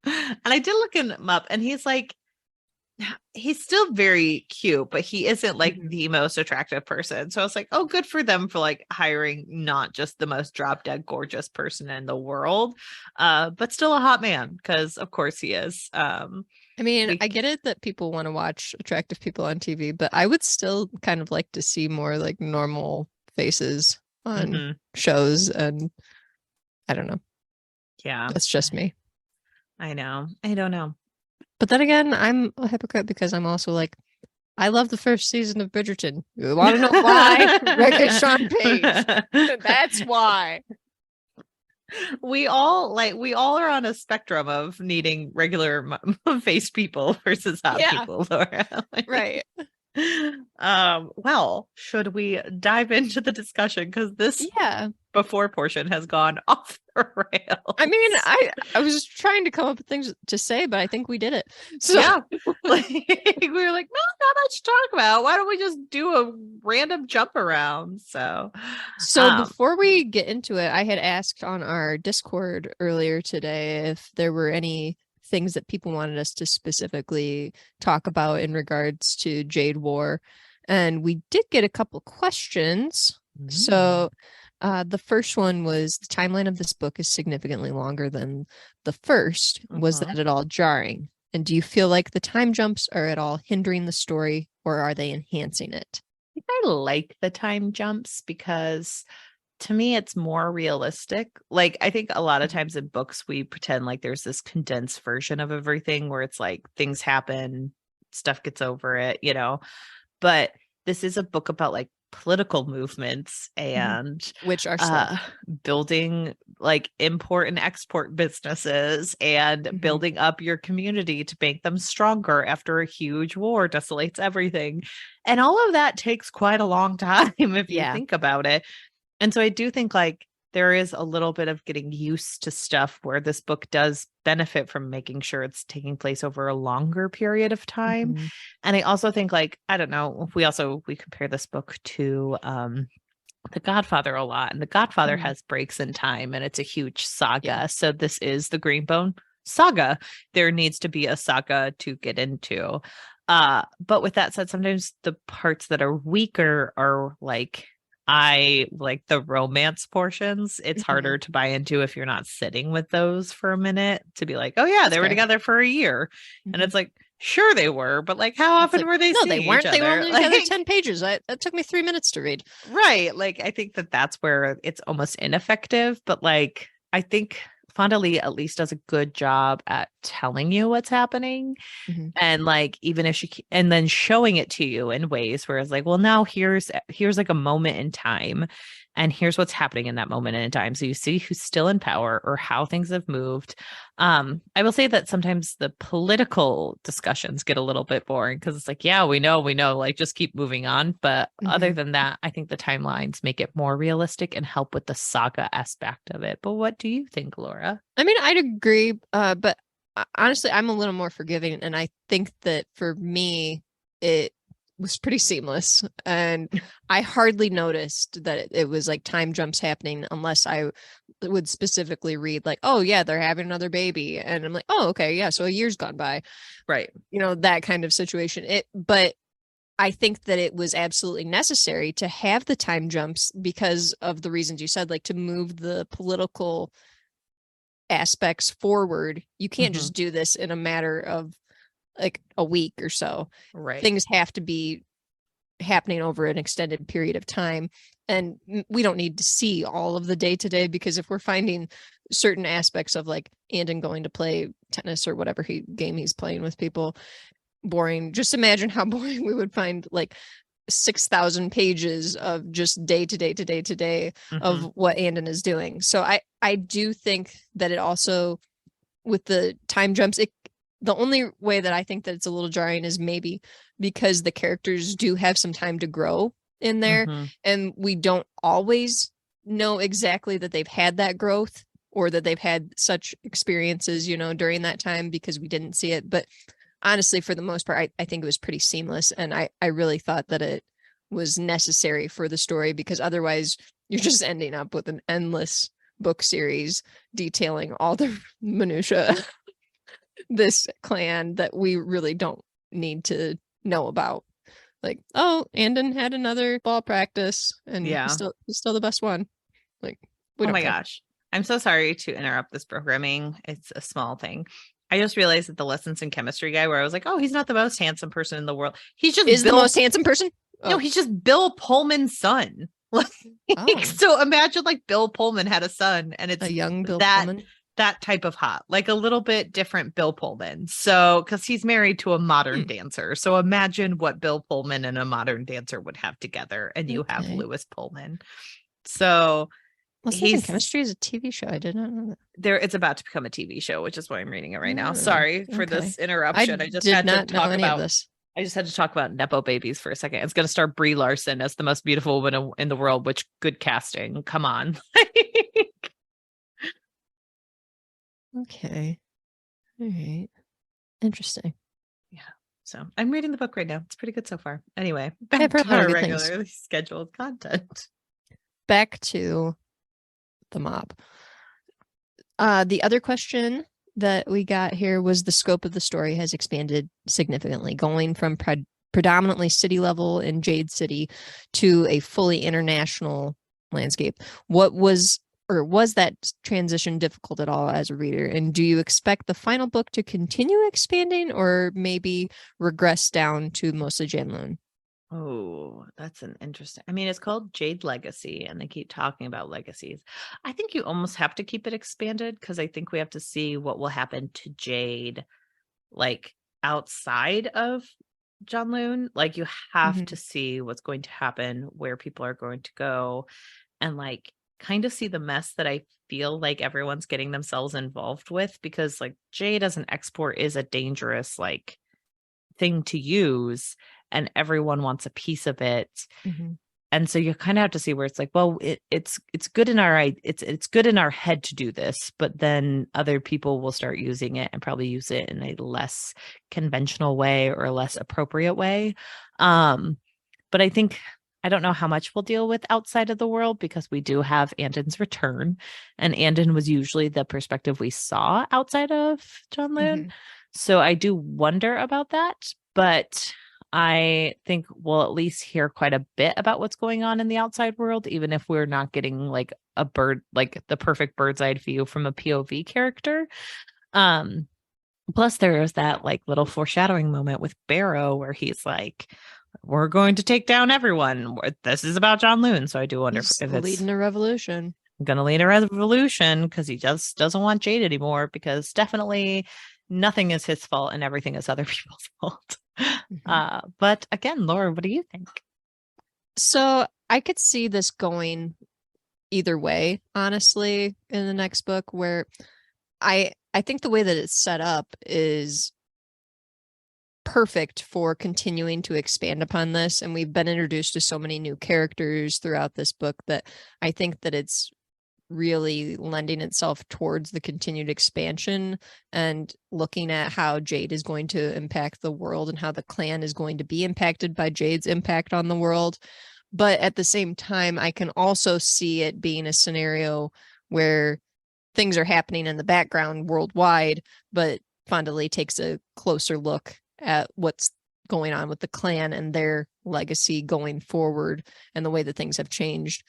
A: And I did look him up, and he's like, he's still very cute, but he isn't like the most attractive person. So I was like, oh, good for them for like hiring not just the most drop dead gorgeous person in the world, but still a hot man, because of course he is. I
B: mean, I get it that people want to watch attractive people on TV, but I would still kind of like to see more like normal faces on shows, and I don't know.
A: Yeah,
B: that's just me.
A: I know. I don't know.
B: But then again, I'm a hypocrite because I'm also like, I love the first season of Bridgerton. You want to know why? Wreck-It Sean Page. That's why.
A: We all are on a spectrum of needing regular face people versus hot people, Laura.
B: Right.
A: Well, should we dive into the discussion? Because this before portion has gone off the rails.
B: I mean, I was trying to come up with things to say, but I think we did it. So
A: yeah, like, we were like, no, not much to talk about. Why don't we just do a random jump around? So
B: before we get into it, I had asked on our Discord earlier today if there were any things that people wanted us to specifically talk about in regards to Jade War, and we did get a couple questions. So the first one was, the timeline of this book is significantly longer than the first. Was that at all jarring? And do you feel like the time jumps are at all hindering the story, or are they enhancing it?
A: I like the time jumps because to me, it's more realistic. Like, I think a lot of times in books, we pretend like there's this condensed version of everything where it's like things happen, stuff gets over it, you know, but this is a book about like political movements and
B: which are
A: building like import and export businesses and building up your community to make them stronger after a huge war desolates everything. And all of that takes quite a long time if you think about it. And so I do think like there is a little bit of getting used to stuff where this book does benefit from making sure it's taking place over a longer period of time. And I also think like, I don't know, we compare this book to The Godfather a lot, and The Godfather has breaks in time and it's a huge saga. So this is the Greenbone saga. There needs to be a saga to get into. But with that said, sometimes the parts that are weaker are like, I like the romance portions. It's harder to buy into if you're not sitting with those for a minute to be like, oh yeah, they were together for a year. And it's like, sure they were, but like how often were they seeing
B: they weren't.
A: each other?
B: They were only together 10 pages. That took me 3 minutes to read.
A: Right. Like I think that's where it's almost ineffective, but like I think Fonda Lee at least does a good job at telling you what's happening. And like, even if and then showing it to you in ways where it's like, well, now here's like a moment in time and here's what's happening in that moment in time. So you see who's still in power or how things have moved. I will say that sometimes the political discussions get a little bit boring because it's like, yeah, we know, like just keep moving on. But other than that, I think the timelines make it more realistic and help with the saga aspect of it. But what do you think, Laura?
B: I mean, I'd agree, but honestly, I'm a little more forgiving, and I think that for me, it was pretty seamless, and I hardly noticed that it was like time jumps happening unless I would specifically read like, oh yeah, they're having another baby, and I'm like, oh okay, yeah, so a year's gone by,
A: right?
B: You know, that kind of situation. But I think that it was absolutely necessary to have the time jumps because of the reasons you said, like to move the political aspects forward. You can't just do this in a matter of like a week or so.
A: Right.
B: Things have to be happening over an extended period of time. And we don't need to see all of the day to day, because if we're finding certain aspects of like Andon going to play tennis or whatever game he's playing with people boring, just imagine how boring we would find like 6,000 pages of just day to day of what Andon is doing. So I do think that it also, with the time jumps, the only way that I think that it's a little jarring is maybe because the characters do have some time to grow in there, and we don't always know exactly that they've had that growth or that they've had such experiences, you know, during that time, because we didn't see it. But honestly, for the most part, I think it was pretty seamless, and I really thought that it was necessary for the story, because otherwise you're just ending up with an endless book series detailing all the minutia this clan that we really don't need to know about. Like, oh, Andon had another ball practice and he's still the best one. Like, we don't care.
A: Gosh, I'm so sorry to interrupt this programming. It's a small thing. I just realized that the lessons in chemistry guy, where I was like, oh, he's not the most handsome person in the world. He's just
B: the most handsome person.
A: No, he's just Bill Pullman's son. So imagine like Bill Pullman had a son, and it's
B: a young Bill Pullman.
A: That type of hot, like a little bit different Bill Pullman. So, because he's married to a modern dancer. So imagine what Bill Pullman and a modern dancer would have together, and you have Lewis Pullman. So
B: he's Chemistry is a TV show. I did not know that.
A: It's about to become a TV show, which is why I'm reading it right now. Sorry for this interruption. I just had to talk about this. I just had to talk about Nepo babies for a second. It's going to star Brie Larson as the most beautiful woman in the world, which good casting. Come on.
B: Okay. All right. Interesting.
A: Yeah. So I'm reading the book right now. It's pretty good so far. Anyway, back
B: I've
A: to
B: heard
A: our
B: good
A: regularly
B: things.
A: scheduled content.
B: Back to the mob. The other question that we got here was the scope of the story has expanded significantly, going from predominantly city level in Jade City to a fully international landscape. What was that transition difficult at all as a reader? And do you expect the final book to continue expanding or maybe regress down to mostly Janloon?
A: Oh, that's an interesting. I mean, it's called Jade Legacy, and they keep talking about legacies. I think you almost have to keep it expanded because I think we have to see what will happen to Jade, like outside of John Loon. Like, you have to see what's going to happen, where people are going to go, and like kind of see the mess that I feel like everyone's getting themselves involved with, because like Jade as an export is a dangerous like thing to use, and everyone wants a piece of it. And so you kind of have to see where it's like, well, it's good in it's good in our head to do this, but then other people will start using it and probably use it in a less conventional way or a less appropriate way. But I think I don't know how much we'll deal with outside of the world, because we do have Andon's return, and Andon was usually the perspective we saw outside of John Loon. So I do wonder about that, but I think we'll at least hear quite a bit about what's going on in the outside world, even if we're not getting like the perfect bird's eye view from a POV character. Plus there's that like little foreshadowing moment with Barrow where he's like, we're going to take down everyone. This is about John Loon. So I do wonder if it's
B: leading a revolution.
A: Going to lead a revolution because he just doesn't want Jade anymore, because definitely nothing is his fault and everything is other people's fault. But again, Laura, what do you think?
B: So I could see this going either way, honestly, in the next book, where I think the way that it's set up is perfect for continuing to expand upon this. And we've been introduced to so many new characters throughout this book that I think that it's really lending itself towards the continued expansion and looking at how Jade is going to impact the world and how the clan is going to be impacted by Jade's impact on the world. But at the same time, I can also see it being a scenario where things are happening in the background worldwide, but Fonda Lee takes a closer look at what's going on with the clan and their legacy going forward and the way that things have changed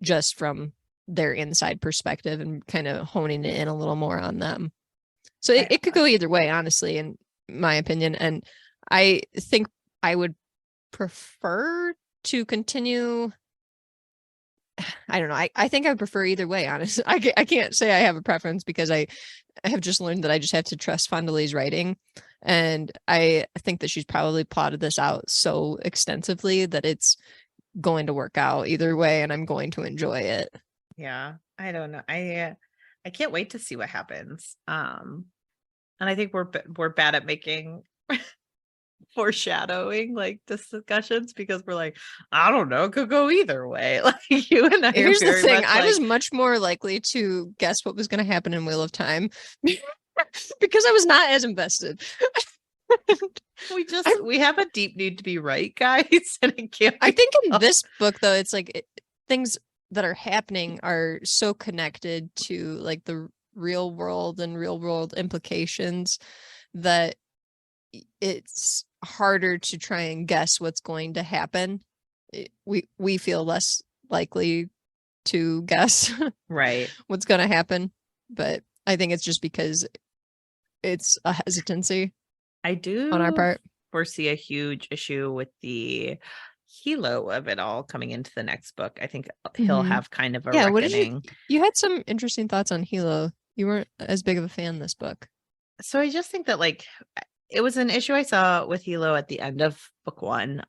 B: just from their inside perspective and kind of honing it in a little more on them. So it could go either way, honestly, in my opinion. And I think I would prefer to continue. I don't know. I think I would prefer either way, honestly. I can't say I have a preference because I have just learned that I just have to trust Fonda Lee's writing. And I think that she's probably plotted this out so extensively that it's going to work out either way and I'm going to enjoy it.
A: Yeah, I don't know. I can't wait to see what happens. And I think we're bad at making foreshadowing like discussions because we're like, I don't know, it could go either way. Like you and I.
B: Here's the thing: I was much more likely to guess what was going to happen in Wheel of Time because I was not as invested.
A: we have a deep need to be right, guys, and it can't.
B: I think in this book, though, it's like things that are happening are so connected to like the real world and real world implications that it's harder to try and guess what's going to happen. We feel less likely to guess
A: right
B: what's going to happen, but I think it's just because it's a hesitancy.
A: I do
B: on our part
A: foresee a huge issue with the Hilo of it all coming into the next book. I think he'll have kind of a reckoning.
B: What did you had some interesting thoughts on Hilo. You weren't as big of a fan this book.
A: So I just think that like it was an issue I saw with Hilo at the end of book one.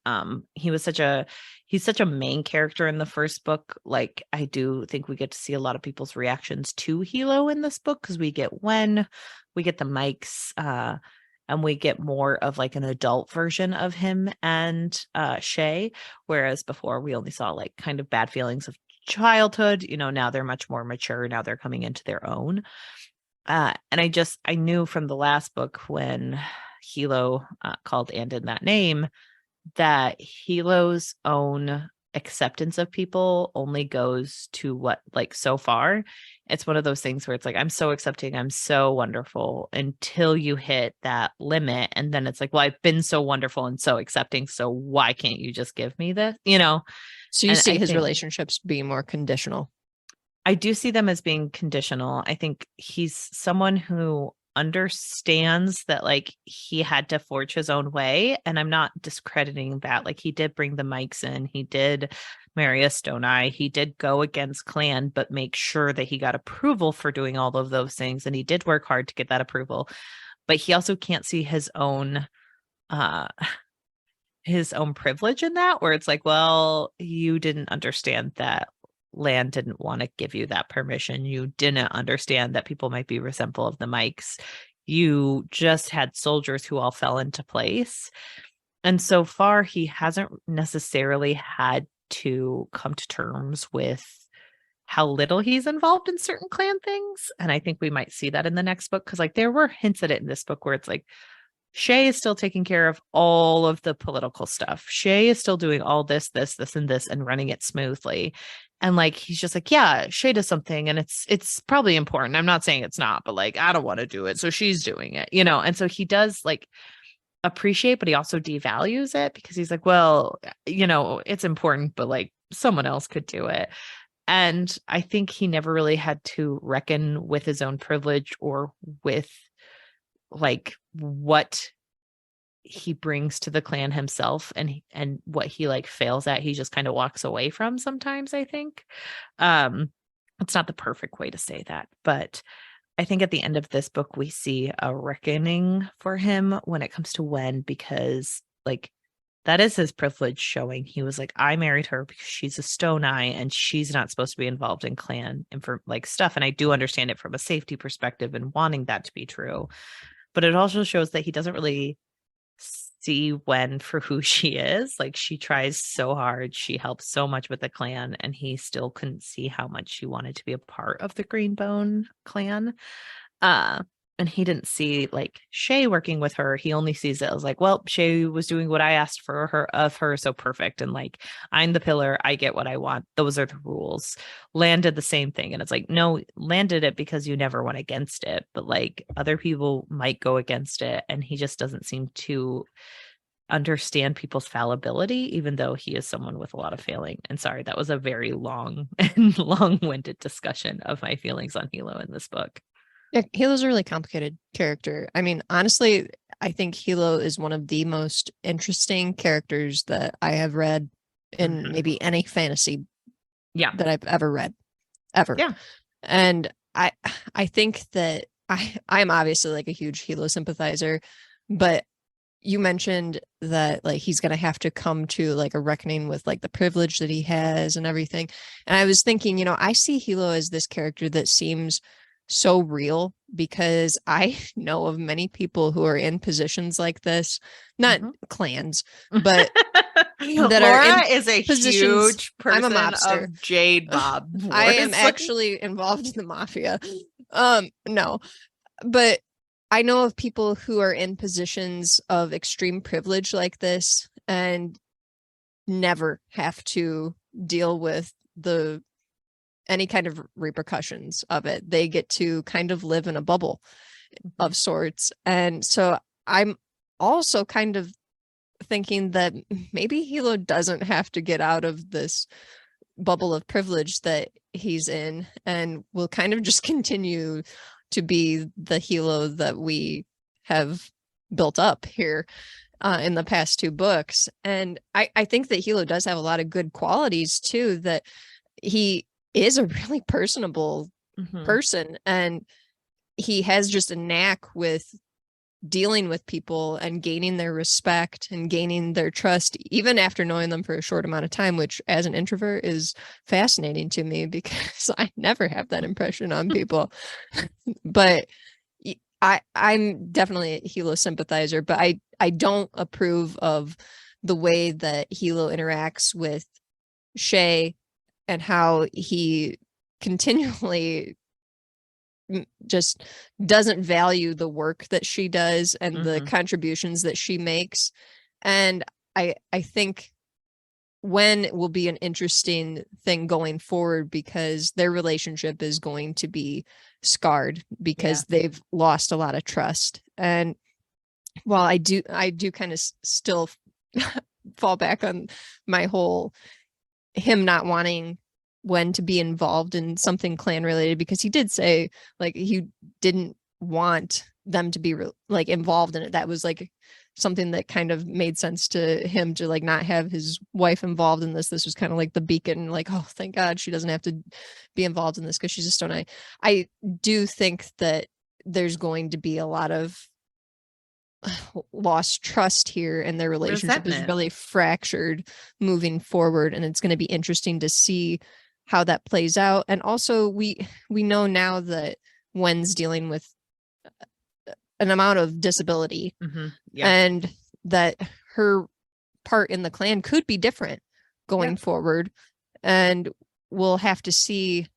A: He's such a main character in the first book. Like I do think we get to see a lot of people's reactions to Hilo in this book because we get the mics, and we get more of like an adult version of him and Shay, whereas before we only saw like kind of bad feelings of childhood. Now they're much more mature. Now they're coming into their own. And I knew from the last book when Hilo called And in That Name that Hilo's own acceptance of people only goes to what, like, so far. It's one of those things where it's like, I'm so accepting, I'm so wonderful, until you hit that limit. And then it's like, well, I've been so wonderful and so accepting, so why can't you just give me this?
B: So you see his relationships being more conditional.
A: I do see them as being conditional. I think he's someone who understands that, like, he had to forge his own way, and I'm not discrediting that. Like, he did bring the mics in, he did marry a Stone Eye, he did go against clan, but make sure that he got approval for doing all of those things, and he did work hard to get that approval. But he also can't see his own privilege in that, where it's like, well, you didn't understand that land didn't want to give you that permission. You didn't understand that people might be resentful of the mics. You just had soldiers who all fell into place. And so far, he hasn't necessarily had to come to terms with how little he's involved in certain clan things. And I think we might see that in the next book, because like there were hints at it in this book where it's like, Shay is still taking care of all of the political stuff. Shay is still doing all this, and this, and running it smoothly. And like, he's just like, yeah, Shay does something, and it's probably important. I'm not saying it's not, but like, I don't want to do it, so she's doing it, And so he does like appreciate, but he also devalues it, because he's like, well, it's important, but like someone else could do it. And I think he never really had to reckon with his own privilege or with like what he brings to the clan himself, and what he like fails at, he just kind of walks away from sometimes. I think it's not the perfect way to say that, but I think at the end of this book we see a reckoning for him when it comes to Wen, because like that is his privilege showing. He was like, I married her because she's a Stone Eye and she's not supposed to be involved in clan and for like stuff, and I do understand it from a safety perspective and wanting that to be true. But it also shows that he doesn't really see Wen for who she is. Like, she tries so hard, she helps so much with the clan, and he still couldn't see how much she wanted to be a part of the Greenbone clan. And he didn't see like Shay working with her. He only sees it as like, well, Shay was doing what I asked for her of her, so perfect. And like, I'm the pillar, I get what I want. Those are the rules. Land did the same thing. And it's like, no, Land did it because you never went against it. But like other people might go against it. And he just doesn't seem to understand people's fallibility, even though he is someone with a lot of failing. And sorry, that was a very long and long-winded discussion of my feelings on Hilo in this book.
B: Yeah, Hilo's a really complicated character. I mean, honestly, I think Hilo is one of the most interesting characters that I have read in maybe any fantasy that I've ever read. Ever.
A: Yeah.
B: And I think that I'm obviously like a huge Hilo sympathizer, but you mentioned that like he's going to have to come to like a reckoning with like the privilege that he has and everything. And I was thinking, I see Hilo as this character that seems so real, because I know of many people who are in positions like this, not clans, but that
A: Laura is a huge person. I'm a mobster. Of Jade Mob.
B: I am actually involved in the mafia. No, but I know of people who are in positions of extreme privilege like this and never have to deal with any kind of repercussions of it. They get to kind of live in a bubble of sorts. And so I'm also kind of thinking that maybe Hilo doesn't have to get out of this bubble of privilege that he's in, and will kind of just continue to be the Hilo that we have built up here in the past two books. And I think that Hilo does have a lot of good qualities too, that he is a really personable person, and he has just a knack with dealing with people and gaining their respect and gaining their trust, even after knowing them for a short amount of time, which as an introvert is fascinating to me, because I never have that impression on people. But I'm definitely a Hilo sympathizer, but I don't approve of the way that Hilo interacts with Shay and how he continually just doesn't value the work that she does and the contributions that she makes. And I think Wen will be an interesting thing going forward because their relationship is going to be scarred because they've lost a lot of trust. And while I do kind of still fall back on my whole him not wanting Wen to be involved in something clan related, because he did say like he didn't want them to be like involved in it. That was like something that kind of made sense to him, to like not have his wife involved in this. This was kind of like the beacon, like, oh, thank God she doesn't have to be involved in this because she's a stone. I do think that there's going to be a lot of lost trust here, and their relationship is really fractured moving forward, and it's going to be interesting to see how that plays out. And also we know now that Wen's dealing with an amount of disability and that her part in the clan could be different going forward, and we'll have to see.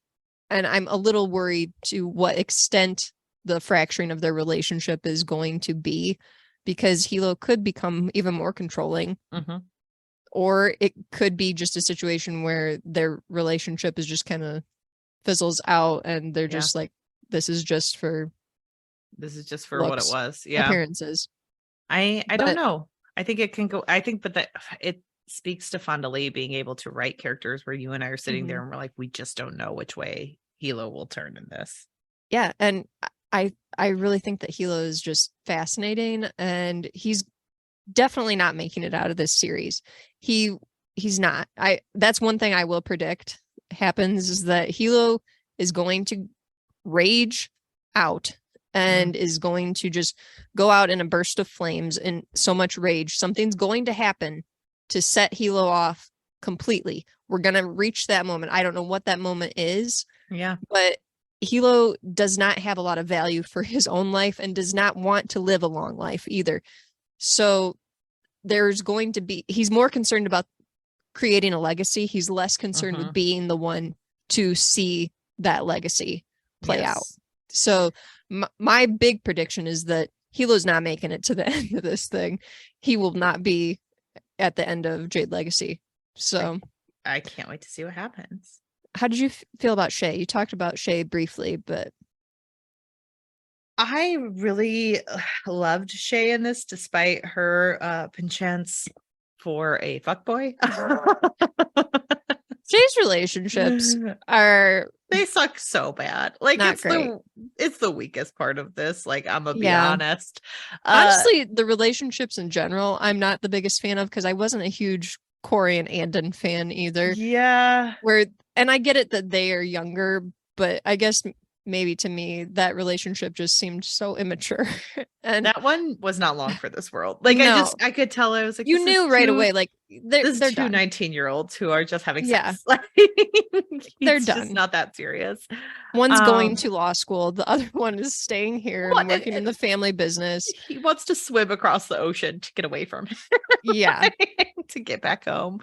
B: And I'm a little worried to what extent the fracturing of their relationship is going to be, because Hilo could become even more controlling, or it could be just a situation where their relationship is just kind of fizzles out and they're just like, this is just for
A: looks, what it was.
B: Appearances.
A: I don't know. I think it can go. I think, but that it speaks to Fonda Lee being able to write characters where you and I are sitting there and we're like, we just don't know which way Hilo will turn in this.
B: Yeah, and I really think that Hilo is just fascinating, and he's definitely not making it out of this series. He's not. That's one thing I will predict happens, is that Hilo is going to rage out and is going to just go out in a burst of flames and so much rage. Something's going to happen to set Hilo off completely. We're going to reach that moment. I don't know what that moment is.
A: Yeah.
B: But Hilo does not have a lot of value for his own life and does not want to live a long life either. So there's going to be, he's more concerned about creating a legacy. He's less concerned with being the one to see that legacy play out. So my big prediction is that Hilo's not making it to the end of this thing. He will not be at the end of Jade Legacy. So
A: I can't wait to see what happens.
B: How did you feel about Shay? You talked about Shay briefly, but
A: I really loved Shay in this, despite her penchants for a fuckboy.
B: Shay's relationships
A: they suck so bad. Like, it's the weakest part of this. Like, I'm gonna be honest.
B: Honestly, the relationships in general, I'm not the biggest fan of, because I wasn't a huge Corey and Andon fan either.
A: Yeah.
B: And I get it that they are younger, but I guess maybe to me that relationship just seemed so immature. And
A: that one was not long for this world. Like, I could tell. I was like,
B: you knew right away, like they're
A: two
B: done.
A: 19-year-olds who are just having sex.
B: Yeah.
A: Like,
B: they're done.
A: Just not that serious.
B: One's going to law school. The other one is staying here and working in the family business.
A: He wants to swim across the ocean to get away from it.
B: Yeah.
A: To get back home.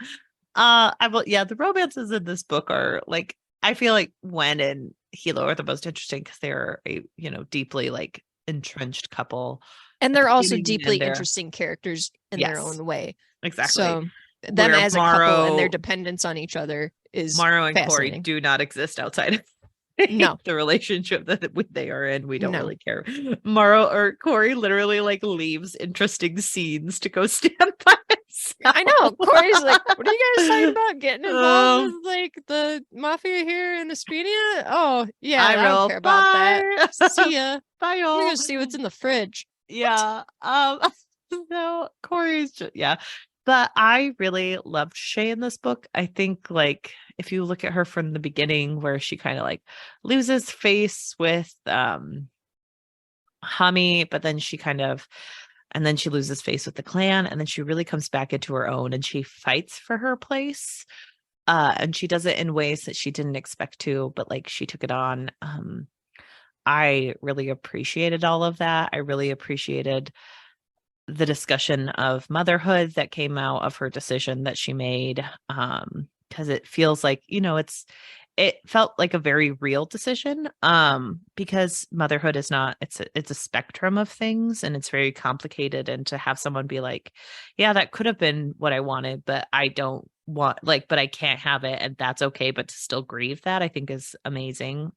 A: The romances in this book are like, I feel like Wen and Hilo are the most interesting because they're a deeply like entrenched couple,
B: and they're also deeply interesting characters in their own way.
A: Exactly.
B: So them as a couple and their dependence on each other is
A: Morrow and Corey do not exist outside of the relationship that they are in. We don't really care. Morrow or Corey literally like leaves interesting scenes to go stand by himself.
B: I know. Corey's like, what are you guys talking about? Getting involved with like the mafia here in Espinia? Oh yeah, I don't care about that. See ya.
A: Bye, y'all.
B: I'm gonna see what's in the fridge.
A: Yeah. So Corey's just But I really loved Shay in this book. I think, like, if you look at her from the beginning, where she kind of like loses face with Hami, but then and then she loses face with the clan, and then she really comes back into her own, and she fights for her place. And she does it in ways that she didn't expect to, but like she took it on. I really appreciated all of that. I really appreciated the discussion of motherhood that came out of her decision that she made. Because it feels like, it felt like a very real decision. Because motherhood is not, it's a spectrum of things, and it's very complicated. And to have someone be like, yeah, that could have been what I wanted, but I don't want, like, but I can't have it, and that's okay, but to still grieve that, I think is amazing.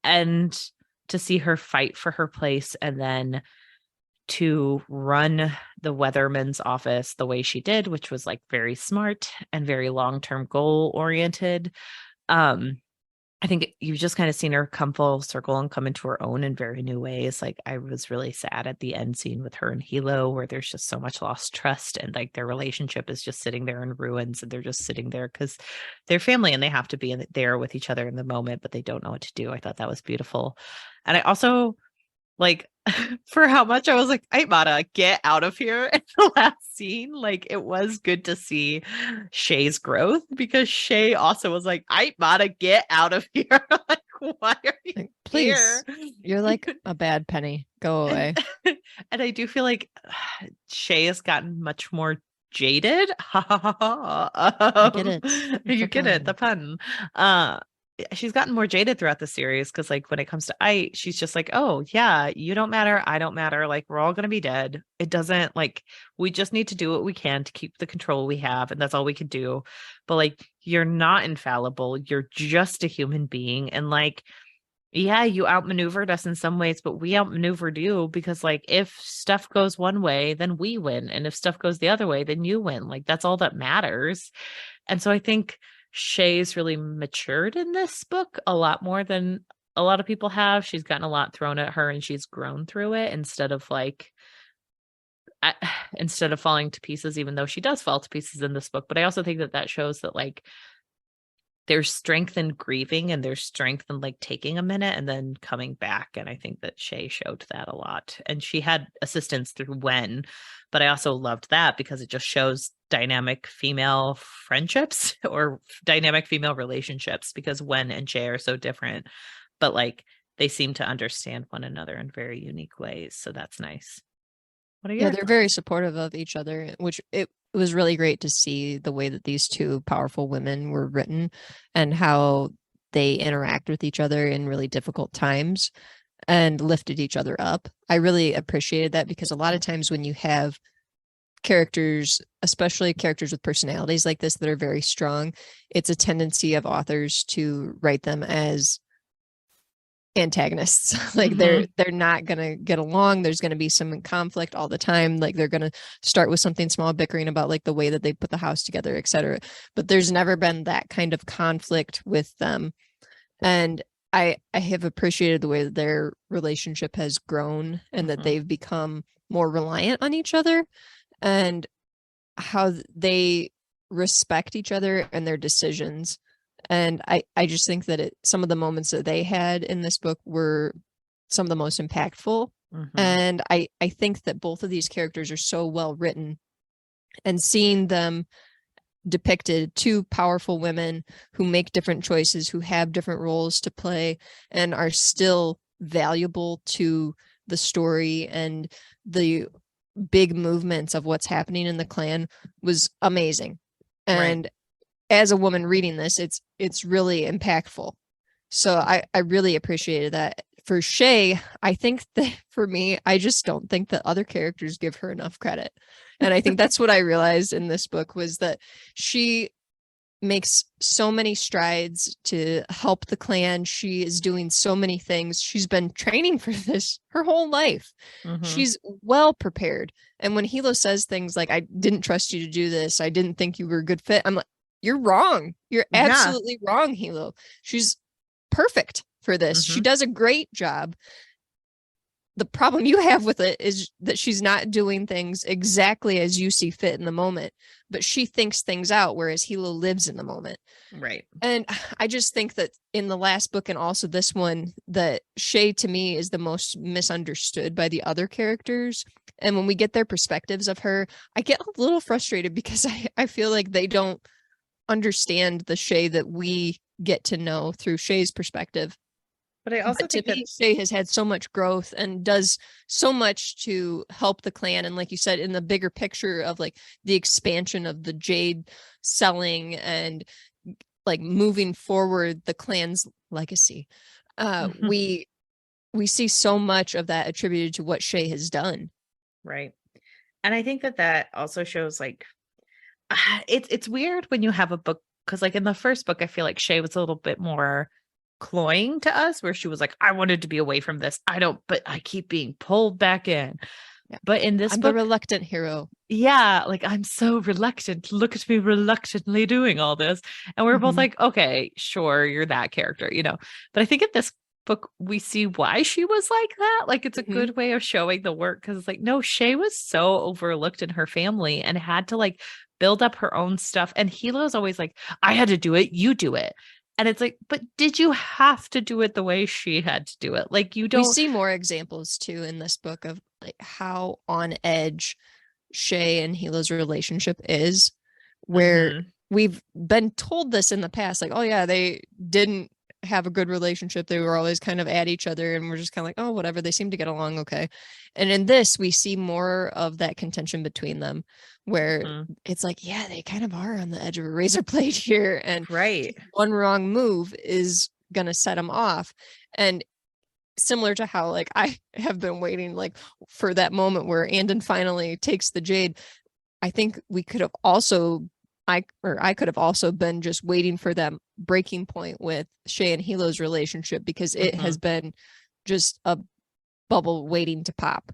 A: And to see her fight for her place, and then to run the weatherman's office the way she did, which was like very smart and very long-term goal oriented. I think you've just kind of seen her come full circle and come into her own in very new ways. Like, I was really sad at the end scene with her and Hilo, where there's just so much lost trust, and like their relationship is just sitting there in ruins, and they're just sitting there because they're family and they have to be there with each other in the moment, but they don't know what to do. I thought that was beautiful. And I also, like, for how much I was like, Aimara, get out of here in the last scene. Like, it was good to see Shay's growth, because Shay also was like, Aimara, get out of here. Like, why are you
B: like, please
A: here?
B: You're like a bad penny, go away.
A: And I do feel like Shay has gotten much more jaded.
B: I get it.
A: You get it, the pun. She's gotten more jaded throughout the series, because like when it comes to Ite, she's just like, oh yeah, you don't matter, I don't matter, like we're all gonna be dead. It doesn't, like, we just need to do what we can to keep the control we have, and that's all we could do. But like, you're not infallible, you're just a human being, and like, yeah, you outmaneuvered us in some ways, but we outmaneuvered you, because like, if stuff goes one way, then we win, and if stuff goes the other way, then you win. Like, that's all that matters. And so I think Shay's really matured in this book a lot more than a lot of people have. She's gotten a lot thrown at her, and she's grown through it, instead of falling to pieces, even though she does fall to pieces in this book. But I also think that shows that like, there's strength in grieving, and there's strength in like taking a minute and then coming back. And I think that Shay showed that a lot. And she had assistance through Wen, but I also loved that because it just shows dynamic female friendships or dynamic female relationships, because Wen and Shay are so different, but like, they seem to understand one another in very unique ways. So that's nice. What are your
B: they're very supportive of each other, which it was really great to see the way that these two powerful women were written, and how they interact with each other in really difficult times and lifted each other up. I really appreciated that, because a lot of times when you have characters, especially characters with personalities like this that are very strong, it's a tendency of authors to write them as antagonists. Like, they're not gonna get along, there's gonna be some conflict all the time, like they're gonna start with something small, bickering about like the way that they put the house together, etc. But there's never been that kind of conflict with them, and I have appreciated the way that their relationship has grown, and that they've become more reliant on each other, and how they respect each other and their decisions. And I just think that some of the moments that they had in this book were some of the most impactful. And I think that both of these characters are so well written, and seeing them depicted, two powerful women who make different choices, who have different roles to play, and are still valuable to the story and the big movements of what's happening in the clan, was amazing. And as a woman reading this, it's really impactful. So I really appreciated that. For Shay, I think that for me, I just don't think that other characters give her enough credit. And I think that's what I realized in this book, was that she makes so many strides to help the clan. She is doing so many things. She's been training for this her whole life. She's well prepared. And when Hilo says things like, I didn't trust you to do this, I didn't think you were a good fit, I'm like, you're wrong. You're absolutely wrong, Hilo. She's perfect for this. She does a great job. The problem you have with it is that she's not doing things exactly as you see fit in the moment, but she thinks things out, whereas Hilo lives in the moment.
A: Right.
B: And I just think that in the last book, and also this one, that Shay to me is the most misunderstood by the other characters. And when we get their perspectives of her, I get a little frustrated, because I feel like they don't understand the Shay that we get to know through Shay's perspective.
A: But I also think that
B: Shay has had so much growth and does so much to help the clan. And like you said, in the bigger picture of like the expansion of the Jade selling and like moving forward the clan's legacy, we see so much of that attributed to what Shay has done.
A: Right. And I think that also shows like it's weird when you have a book, because like in the first book, I feel like Shay was a little bit more cloying to us, where she was like, I wanted to be away from this. But I keep being pulled back in. Yeah. But in this
B: I'm
A: book,
B: the reluctant hero.
A: Yeah, like I'm so reluctant. Look at me reluctantly doing all this. And we're both like, okay, sure, you're that character, But I think in this book, we see why she was like that. Like it's a good way of showing the work, because it's like, no, Shay was so overlooked in her family and had to like build up her own stuff. And Hilo's always like, I had to do it, you do it. And it's like, but did you have to do it the way she had to do it? Like you don't.
B: We see more examples too in this book of like how on edge Shay and Hilo's relationship is, where we've been told this in the past, like, oh yeah, they didn't have a good relationship. They were always kind of at each other, and we're just kind of like, oh, whatever. They seem to get along okay. And in this, we see more of that contention between them, where it's like, yeah, they kind of are on the edge of a razor blade here, and one wrong move is gonna set them off. And similar to how like I have been waiting like for that moment where Andon finally takes the Jade, I think we could have also I could have also been just waiting for that breaking point with Shay and Hilo's relationship, because it has been just a bubble waiting to pop.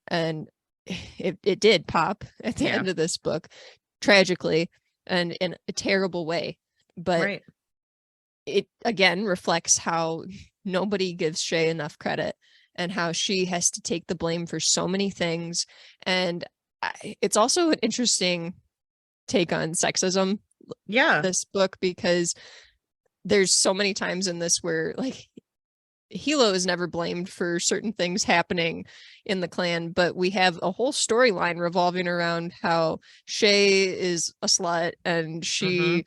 B: And it did pop at the end of this book, tragically and in a terrible way. But it again reflects how nobody gives Shay enough credit, and how she has to take the blame for so many things. And it's also an interesting take on sexism, this book, because there's so many times in this where like Hilo is never blamed for certain things happening in the clan, but we have a whole storyline revolving around how Shay is a slut, and she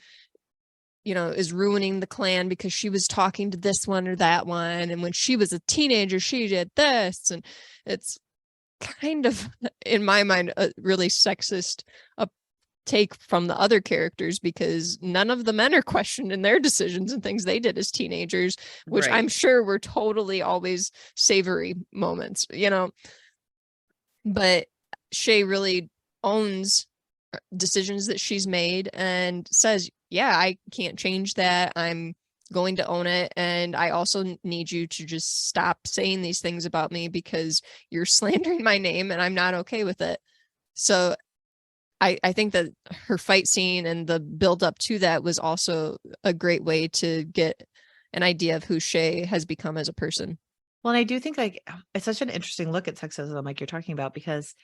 B: is ruining the clan because she was talking to this one or that one, and when she was a teenager she did this. And it's kind of, in my mind, a really sexist take from the other characters, because none of the men are questioned in their decisions and things they did as teenagers, which I'm sure were totally always savory moments, but Shay really owns decisions that she's made and says, yeah, I can't change that. I'm going to own it. And I also need you to just stop saying these things about me, because you're slandering my name and I'm not okay with it. So I think that her fight scene and the build up to that was also a great way to get an idea of who Shay has become as a person.
A: Well, and I do think like it's such an interesting look at sexism, like you're talking about, because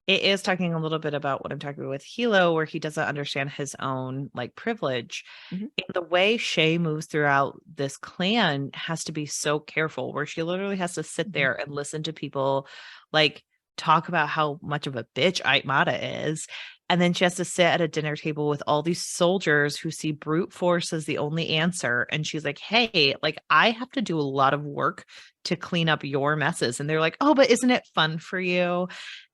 A: it is talking a little bit about what I'm talking about with Hilo, where he doesn't understand his own like privilege. And the way Shay moves throughout this clan has to be so careful, where she literally has to sit there and listen to people like talk about how much of a bitch Aitmata is. And then she has to sit at a dinner table with all these soldiers who see brute force as the only answer. And she's like, hey, like I have to do a lot of work to clean up your messes. And they're like, oh, but isn't it fun for you?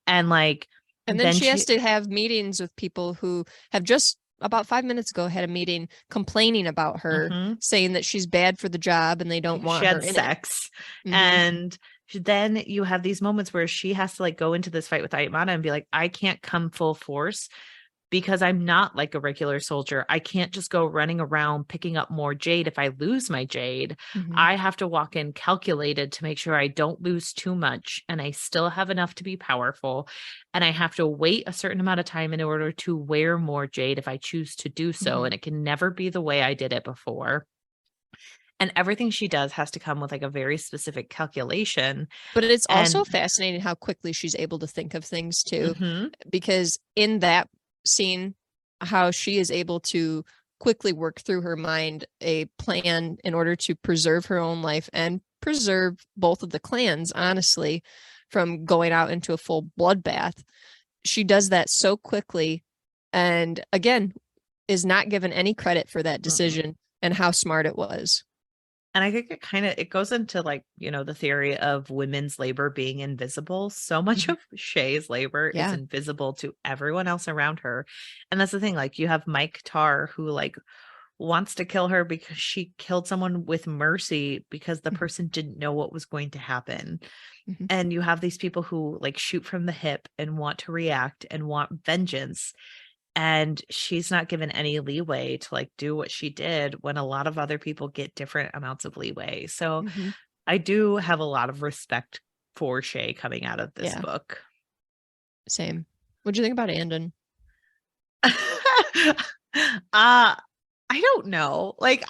A: And like,
B: and then she has to have meetings with people who have just about 5 minutes ago had a meeting complaining about her, saying that she's bad for the job and they don't want her in
A: sex. And then you have these moments where she has to like go into this fight with Aitmata and be like, I can't come full force because I'm not like a regular soldier. I can't just go running around picking up more Jade if I lose my Jade. I have to walk in calculated to make sure I don't lose too much and I still have enough to be powerful. And I have to wait a certain amount of time in order to wear more Jade if I choose to do so. And it can never be the way I did it before. And everything she does has to come with like a very specific calculation.
B: But it's also fascinating how quickly she's able to think of things too, because in that scene, how she is able to quickly work through her mind a plan in order to preserve her own life and preserve both of the clans, honestly, from going out into a full bloodbath. She does that so quickly, and again, is not given any credit for that decision and how smart it was.
A: And I think it goes into like, the theory of women's labor being invisible. So much of Shay's labor is invisible to everyone else around her. And that's the thing. Like, you have Mike Tarr, who like wants to kill her because she killed someone with mercy because the person didn't know what was going to happen. And you have these people who like shoot from the hip and want to react and want vengeance. And she's not given any leeway to like do what she did when a lot of other people get different amounts of leeway. So I do have a lot of respect for Shay coming out of this book.
B: Same. What'd you think about Andon?
A: I don't know. Like,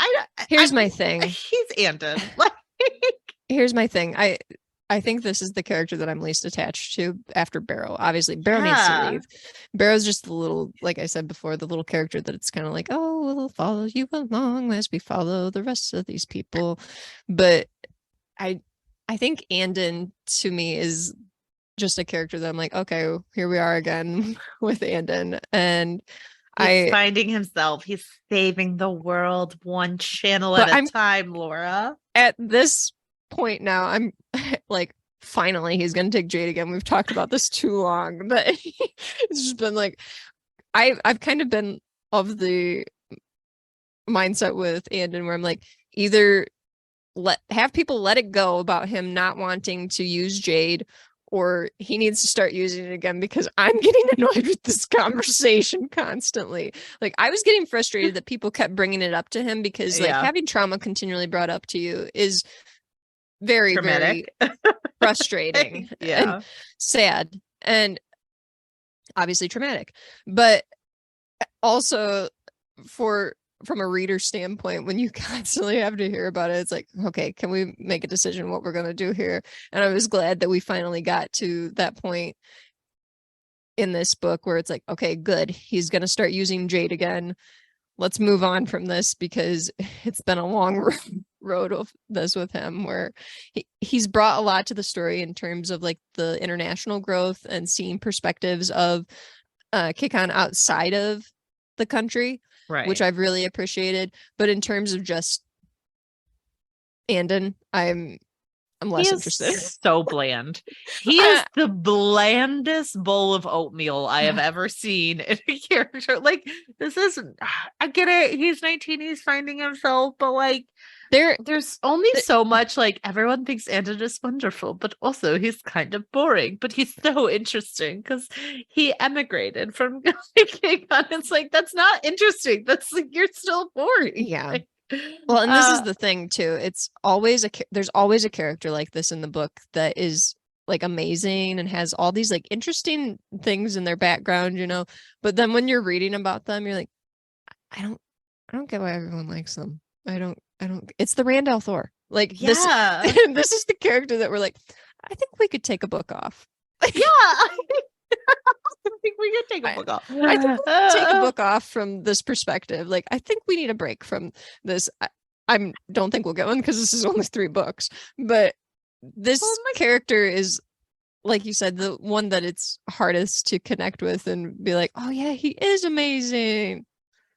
B: here's my thing.
A: He's Andon. Like,
B: here's my thing. I think this is the character that I'm least attached to after Barrow. Obviously, Barrow needs to leave. Barrow's just the little, like I said before, the little character that it's kind of like, oh, we'll follow you along as we follow the rest of these people. But I think Andon, to me, is just a character that I'm like, okay, here we are again with Andon. And
A: he's finding himself. He's saving the world one channel at a time, Laura.
B: At this point now, I'm like, finally he's gonna take Jade again. We've talked about this too long, but it's just been like, I've kind of been of the mindset with Andon where I'm like, either have people let it go about him not wanting to use Jade, or he needs to start using it again, because I'm getting annoyed with this conversation constantly. Like, I was getting frustrated that people kept bringing it up to him, because like having trauma continually brought up to you is very traumatic. Very frustrating and sad, and obviously traumatic. But also, from a reader standpoint, when you constantly have to hear about it, it's like, okay, can we make a decision what we're going to do here? And I was glad that we finally got to that point in this book where it's like, okay, good, he's going to start using Jade again. Let's move on from this, because it's been a long road of this with him, where he's brought a lot to the story in terms of like the international growth and seeing perspectives of Kikon outside of the country, right, which I've really appreciated. But in terms of just Andon, I'm less interested.
A: So bland. He is the blandest bowl of oatmeal I have ever seen in a character. Like, this isn't, I get it, he's 19, he's finding himself, but like, there's only so much. Like, everyone thinks Andon is wonderful, but also he's kind of boring, but he's so interesting because he emigrated from Kikon. It's like, that's not interesting. That's like, you're still boring.
B: Yeah. Well, and this is the thing too. It's always there's always a character like this in the book that is like amazing and has all these like interesting things in their background, but then when you're reading about them, you're like, I don't get why everyone likes them. I don't, it's the Randall Thor. Like, this is the character that we're like, I think we could take a book off.
A: Yeah. I think we could take a book off.
B: I think we could take a book off from this perspective. Like, I think we need a break from this. I don't think we'll get one, because this is only 3 books. But this character is, like you said, the one that it's hardest to connect with and be like, oh yeah, he is amazing.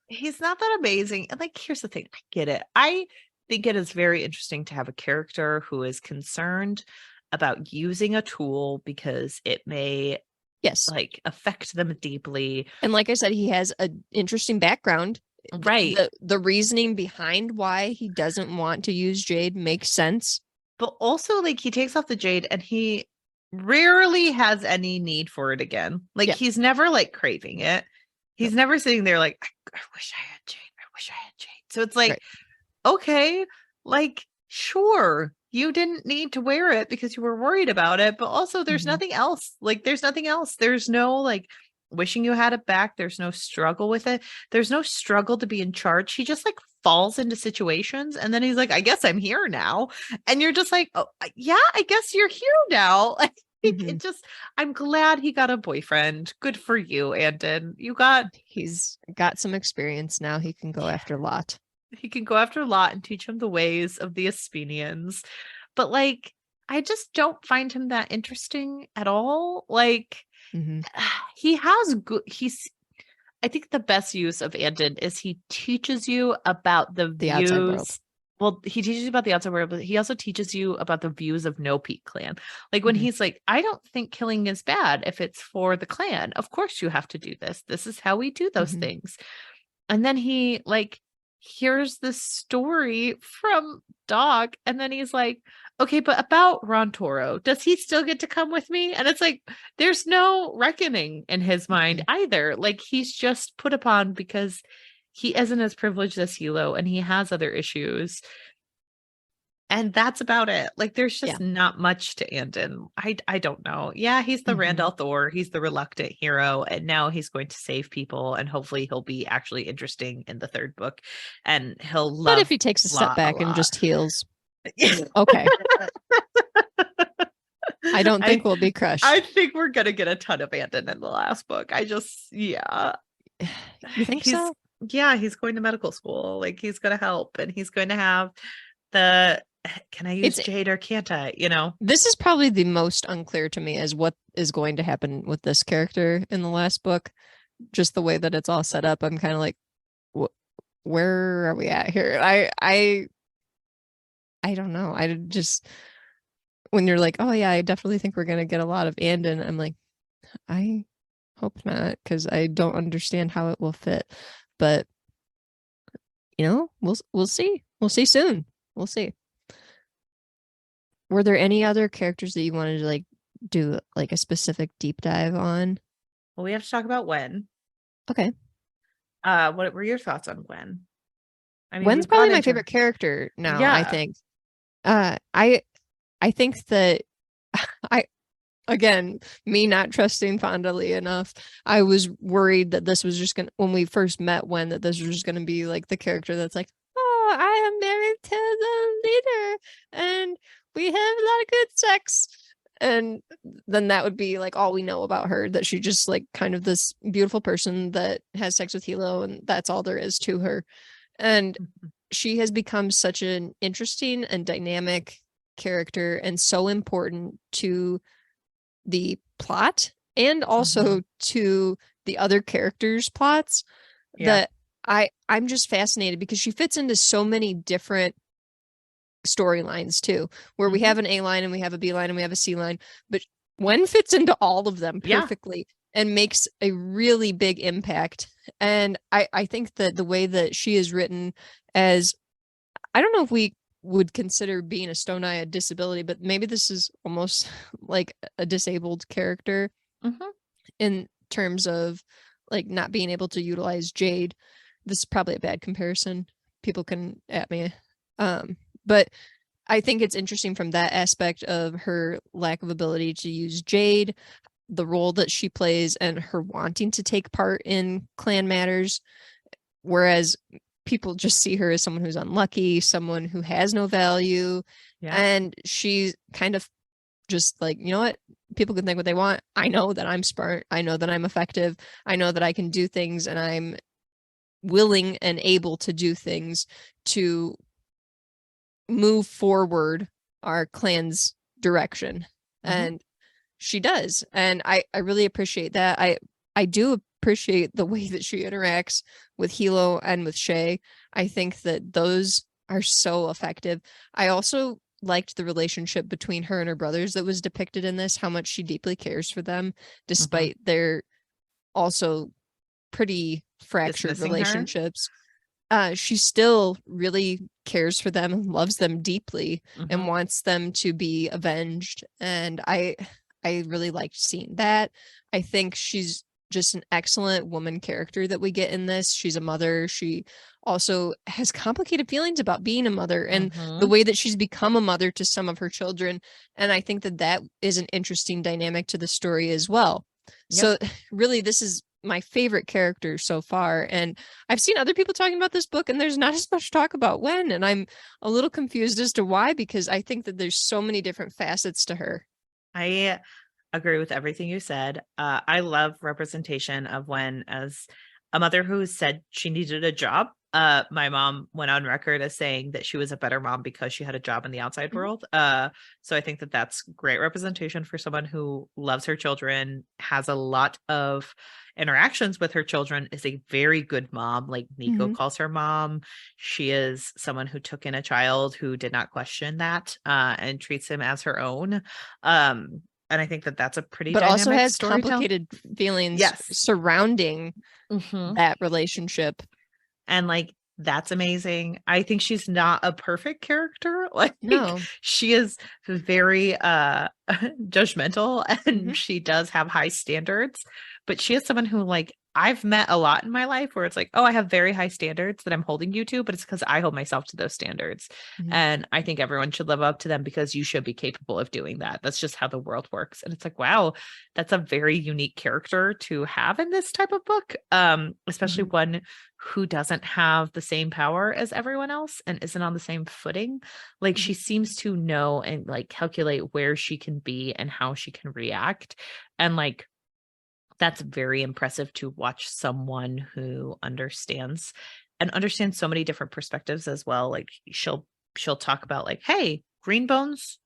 A: He's not that amazing. And like, here's the thing. I get it. I think it is very interesting to have a character who is concerned about using a tool because it may like affect them deeply.
B: And like I said, he has an interesting background.
A: Right.
B: The reasoning behind why he doesn't want to use Jade makes sense.
A: But also, like, he takes off the Jade and he rarely has any need for it again. Like, he's never like craving it. He's never sitting there like, I wish I had Jade. I wish I had Jade. So it's like, okay, like, sure, you didn't need to wear it because you were worried about it, but also there's nothing else. Like, there's nothing else. There's no like wishing you had it back. There's no struggle with it. There's no struggle to be in charge. He just like falls into situations and then he's like, I guess I'm here now. And you're just like, oh yeah, I guess you're here now. It just, I'm glad he got a boyfriend. Good for you, Andon.
B: He's got some experience now. He can go after Lot.
A: He can go after Lot and teach him the ways of the Aspenians. But like, I just don't find him that interesting at all. Like, he has good, I think the best use of Andon is he teaches you about the views. well, he teaches you about the outside world, but he also teaches you about the views of No Peak Clan. Like when he's like, I don't think killing is bad if it's for the clan. Of course you have to do this. This is how we do those things. And then he like hears this story from Doc, and then he's like, okay, but about Ron Toro, does he still get to come with me? And it's like, there's no reckoning in his mind either. Like he's just put upon because he isn't as privileged as Hilo, and he has other issues. And that's about it. Like there's just not much to Andon. I don't know. Yeah, he's the Randall Thor. He's the reluctant hero. And now he's going to save people. And hopefully he'll be actually interesting in the third book. And he'll love.
B: But if he takes a step back and just heals. Okay. I don't think we'll be crushed.
A: I think we're gonna get a ton of Andon in the last book.
B: You think so?
A: Yeah, he's going to medical school. Like he's gonna help, and he's going to have the can I use Jade or can't I? You know,
B: this is probably the most unclear to me as what is going to happen with this character in the last book. Just the way that it's all set up, I'm kind of like, where are we at here? I don't know. I just, when you're like, oh yeah, I definitely think we're gonna get a lot of Andon, I'm like, I hope not, because I don't understand how it will fit. But you know, we'll see. We'll see soon. We'll see. Were there any other characters that you wanted to like do like a specific deep dive on?
A: Well, we have to talk about Gwen.
B: Okay.
A: What were your thoughts on Gwen?
B: I mean, Gwen's probably my favorite character now. Yeah. I think. I think that again, me not trusting Fonda Lee enough, I was worried that this was just gonna, when we first met Gwen, that this was just gonna be like the character that's like, oh, I am married to the leader and we have a lot of good sex, and then that would be like all we know about her, that she just like kind of this beautiful person that has sex with Hilo, and that's all there is to her. And she has become such an interesting and dynamic character and so important to the plot and also to the other characters' plots that I'm just fascinated, because she fits into so many different storylines too, where we have an A line and we have a B line and we have a C line, but Gwen fits into all of them perfectly and makes a really big impact. And I think that the way that she is written, as I don't know if we would consider being a Stone Eye a disability, but maybe this is almost like a disabled character in terms of like not being able to utilize Jade. This is probably a bad comparison. People can at me. But I think it's interesting from that aspect of her lack of ability to use Jade, the role that she plays, and her wanting to take part in clan matters, whereas people just see her as someone who's unlucky, someone who has no value. And she's kind of just like, you know what? People can think what they want. I know that I'm smart. I know that I'm effective. I know that I can do things, and I'm willing and able to do things to move forward our clan's direction. And she does. And I really appreciate that. I do appreciate the way that she interacts with Hilo and with Shay. I think that those are so effective. I also liked the relationship between her and her brothers that was depicted in this, how much she deeply cares for them, despite their also pretty fractured relationships. She still really cares for them, loves them deeply, and wants them to be avenged. And I really liked seeing that. I think she's just an excellent woman character that we get in this. She's a mother. She also has complicated feelings about being a mother and the way that she's become a mother to some of her children. And I think that that is an interesting dynamic to the story as well. So really, this is my favorite character so far. And I've seen other people talking about this book, and there's not as much talk about Gwen, and I'm a little confused as to why, because I think that there's so many different facets to her.
A: I agree with everything you said. I love representation of Gwen as a mother who said she needed a job, my mom went on record as saying that she was a better mom because she had a job in the outside world. So I think that that's great representation for someone who loves her children, has a lot of interactions with her children, is a very good mom. Like Nico calls her mom. She is someone who took in a child who did not question that, and treats him as her own. And I think that that's a pretty
B: but
A: dynamic
B: also has
A: storytelling.
B: complicated feelings surrounding that relationship.
A: And like, that's amazing. I think she's not a perfect character. Like,
B: no,
A: she is very judgmental, and she does have high standards, but she is someone who, like, I've met a lot in my life where it's like, oh, I have very high standards that I'm holding you to, but it's because I hold myself to those standards. And I think everyone should live up to them because you should be capable of doing that. That's just how the world works. And it's like, wow, that's a very unique character to have in this type of book, especially one who doesn't have the same power as everyone else and isn't on the same footing. Like, she seems to know and like calculate where she can be and how she can react. And like, that's very impressive to watch someone who understands so many different perspectives as well. Like, she'll talk about like, hey, green bones,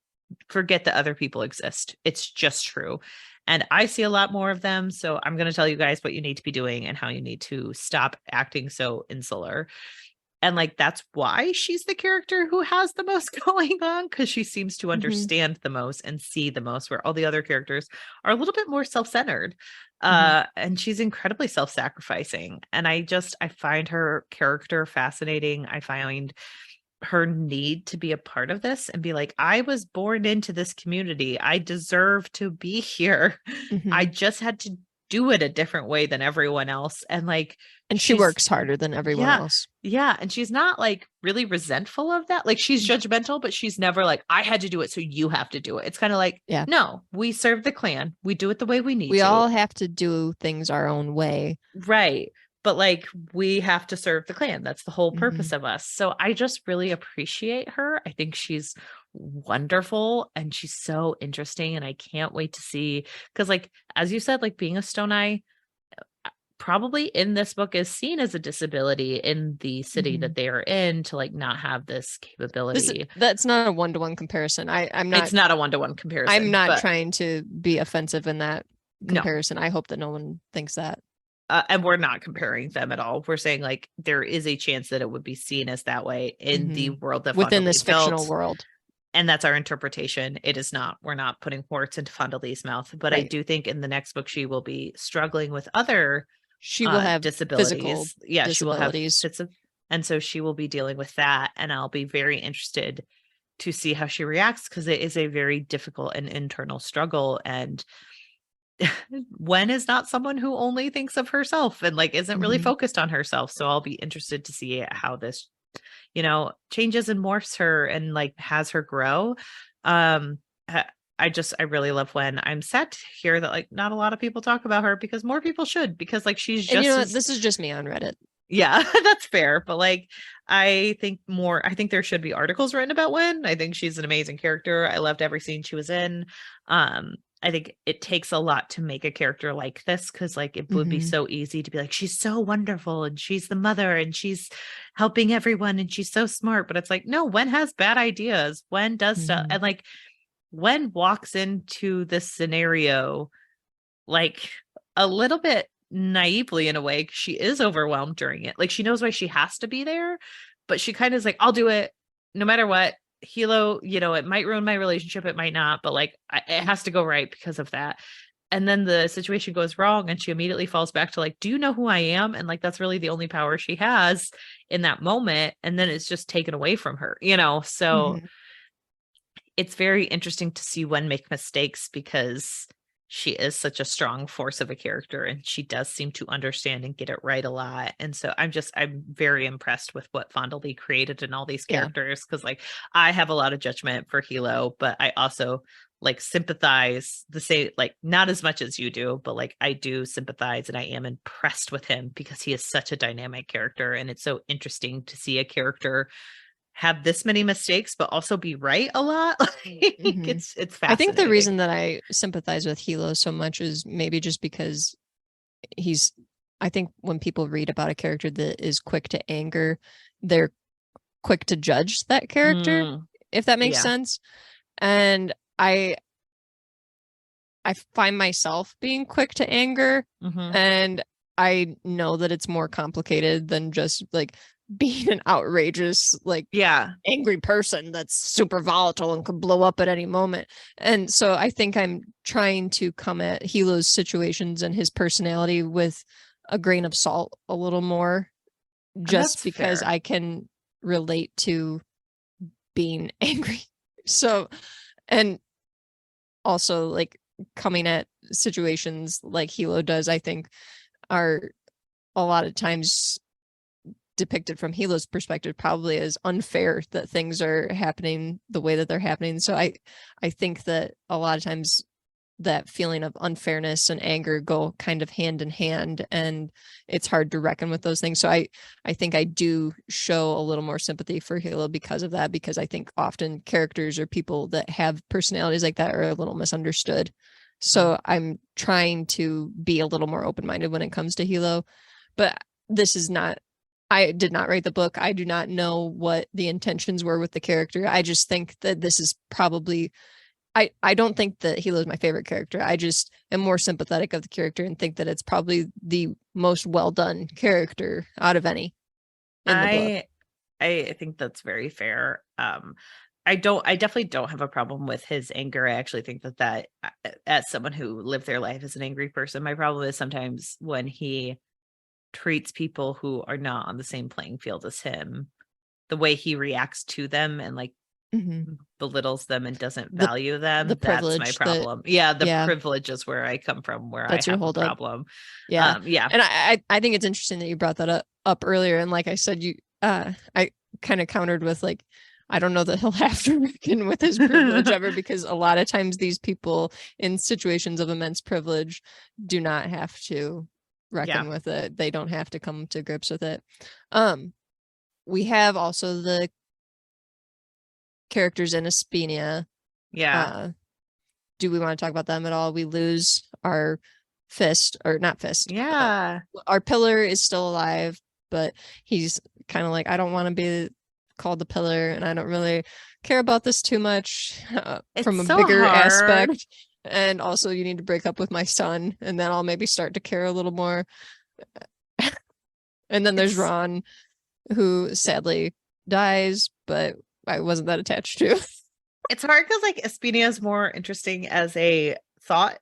A: forget that other people exist. It's just true. And I see a lot more of them. So I'm going to tell you guys what you need to be doing and how you need to stop acting so insular. And like, that's why she's the character who has the most going on, because she seems to understand the most and see the most, where all the other characters are a little bit more self-centered. And she's incredibly self-sacrificing. And I find her character fascinating. I find her need to be a part of this and be like, I was born into this community. I deserve to be here. I just had to do it a different way than everyone else. And like,
B: and she works harder than everyone else.
A: Yeah. And she's not like really resentful of that. Like, she's judgmental, but she's never like, I had to do it, so you have to do it. It's kind of like, no, we serve the clan. We do it the way we need to.
B: We all have to do things our own way.
A: Right. But like, we have to serve the clan. That's the whole purpose of us. So I just really appreciate her. I think she's wonderful and she's so interesting. And I can't wait to see, because like, as you said, like, being a Stone Eye probably in this book is seen as a disability in the city that they are in, to like not have this capability.
B: That's not a one-to-one comparison. I'm not.
A: It's not a one-to-one comparison.
B: I'm not trying to be offensive in that comparison. No. I hope that no one thinks that.
A: And we're not comparing them at all. We're saying like, there is a chance that it would be seen as that way in the world that
B: within this fictional world.
A: And that's our interpretation. It is not. We're not putting words into Fonda Lee's mouth. But I do think in the next book, she will be struggling with other
B: she will have
A: disabilities.
B: Physical disabilities.
A: She will have and so she will be dealing with that. And I'll be very interested to see how she reacts, because it is a very difficult and internal struggle. And Wen is not someone who only thinks of herself and like isn't really focused on herself. So I'll be interested to see how this, changes and morphs her and like has her grow. I really love Wen. I'm sad to hear that like not a lot of people talk about her, because more people should, because like she's just
B: this is just me on Reddit.
A: Yeah, that's fair. But like, I think there should be articles written about Wen. I think she's an amazing character. I loved every scene she was in. I think it takes a lot to make a character like this, because like it would be so easy to be like, she's so wonderful and she's the mother and she's helping everyone and she's so smart. But it's like, no, Wen has bad ideas. Wen does stuff. And like, Wen walks into this scenario like a little bit naively in a way, because she is overwhelmed during it. Like, she knows why she has to be there, but she kind of is like, I'll do it no matter what. Hilo, it might ruin my relationship, it might not, but like it has to go right because of that. And then the situation goes wrong and she immediately falls back to like, do you know who I am? And like, that's really the only power she has in that moment. And then it's just taken away from her, so it's very interesting to see Wen make mistakes, because she is such a strong force of a character and she does seem to understand and get it right a lot. And so I'm very impressed with what Fonda Lee created in all these characters. Cause like, I have a lot of judgment for Hilo, but I also like sympathize like not as much as you do, but like I do sympathize and I am impressed with him because he is such a dynamic character. And it's so interesting to see a character have this many mistakes, but also be right a lot. It's fascinating.
B: I think the reason that I sympathize with Hilo so much is maybe just because he's I think when people read about a character that is quick to anger, they're quick to judge that character, if that makes sense. And I find myself being quick to anger, and I know that it's more complicated than just like being an outrageous, like, angry person that's super volatile and could blow up at any moment. And so I think I'm trying to come at Hilo's situations and his personality with a grain of salt a little more, just because I can relate to being angry. So, and also like coming at situations like Hilo does, I think are a lot of times depicted from Hilo's perspective probably as unfair that things are happening the way that they're happening. So I think that a lot of times that feeling of unfairness and anger go kind of hand in hand, and it's hard to reckon with those things. So I think I do show a little more sympathy for Hilo because of that, because I think often characters or people that have personalities like that are a little misunderstood. So I'm trying to be a little more open-minded when it comes to Hilo. But this is not, I did not write the book. I do not know what the intentions were with the character. I just think that this is probably, I don't think that Hilo is my favorite character. I just am more sympathetic of the character and think that it's probably the most well done character out of any in the book.
A: I think that's very fair. I definitely don't have a problem with his anger. I actually think that as someone who lived their life as an angry person, my problem is sometimes when he treats people who are not on the same playing field as him, the way he reacts to them and like belittles them and doesn't value them. That's my problem. The privilege is where I come from, where I have a problem.
B: And I think it's interesting that you brought that up earlier. And like I said, I kind of countered with like, I don't know that he'll have to reckon with his privilege ever, because a lot of times these people in situations of immense privilege do not have to reckon with it. They don't have to come to grips with it. We have also the characters in Aspenia. Do we want to talk about them at all? We lose our our pillar is still alive, but he's kind of like, I don't want to be called the pillar, and I don't really care about this too much from a bigger aspect. And also, you need to break up with my son, and then I'll maybe start to care a little more. And then there's Ron, who sadly dies, but I wasn't that attached to.
A: It's hard because like Aspenia is more interesting as a thought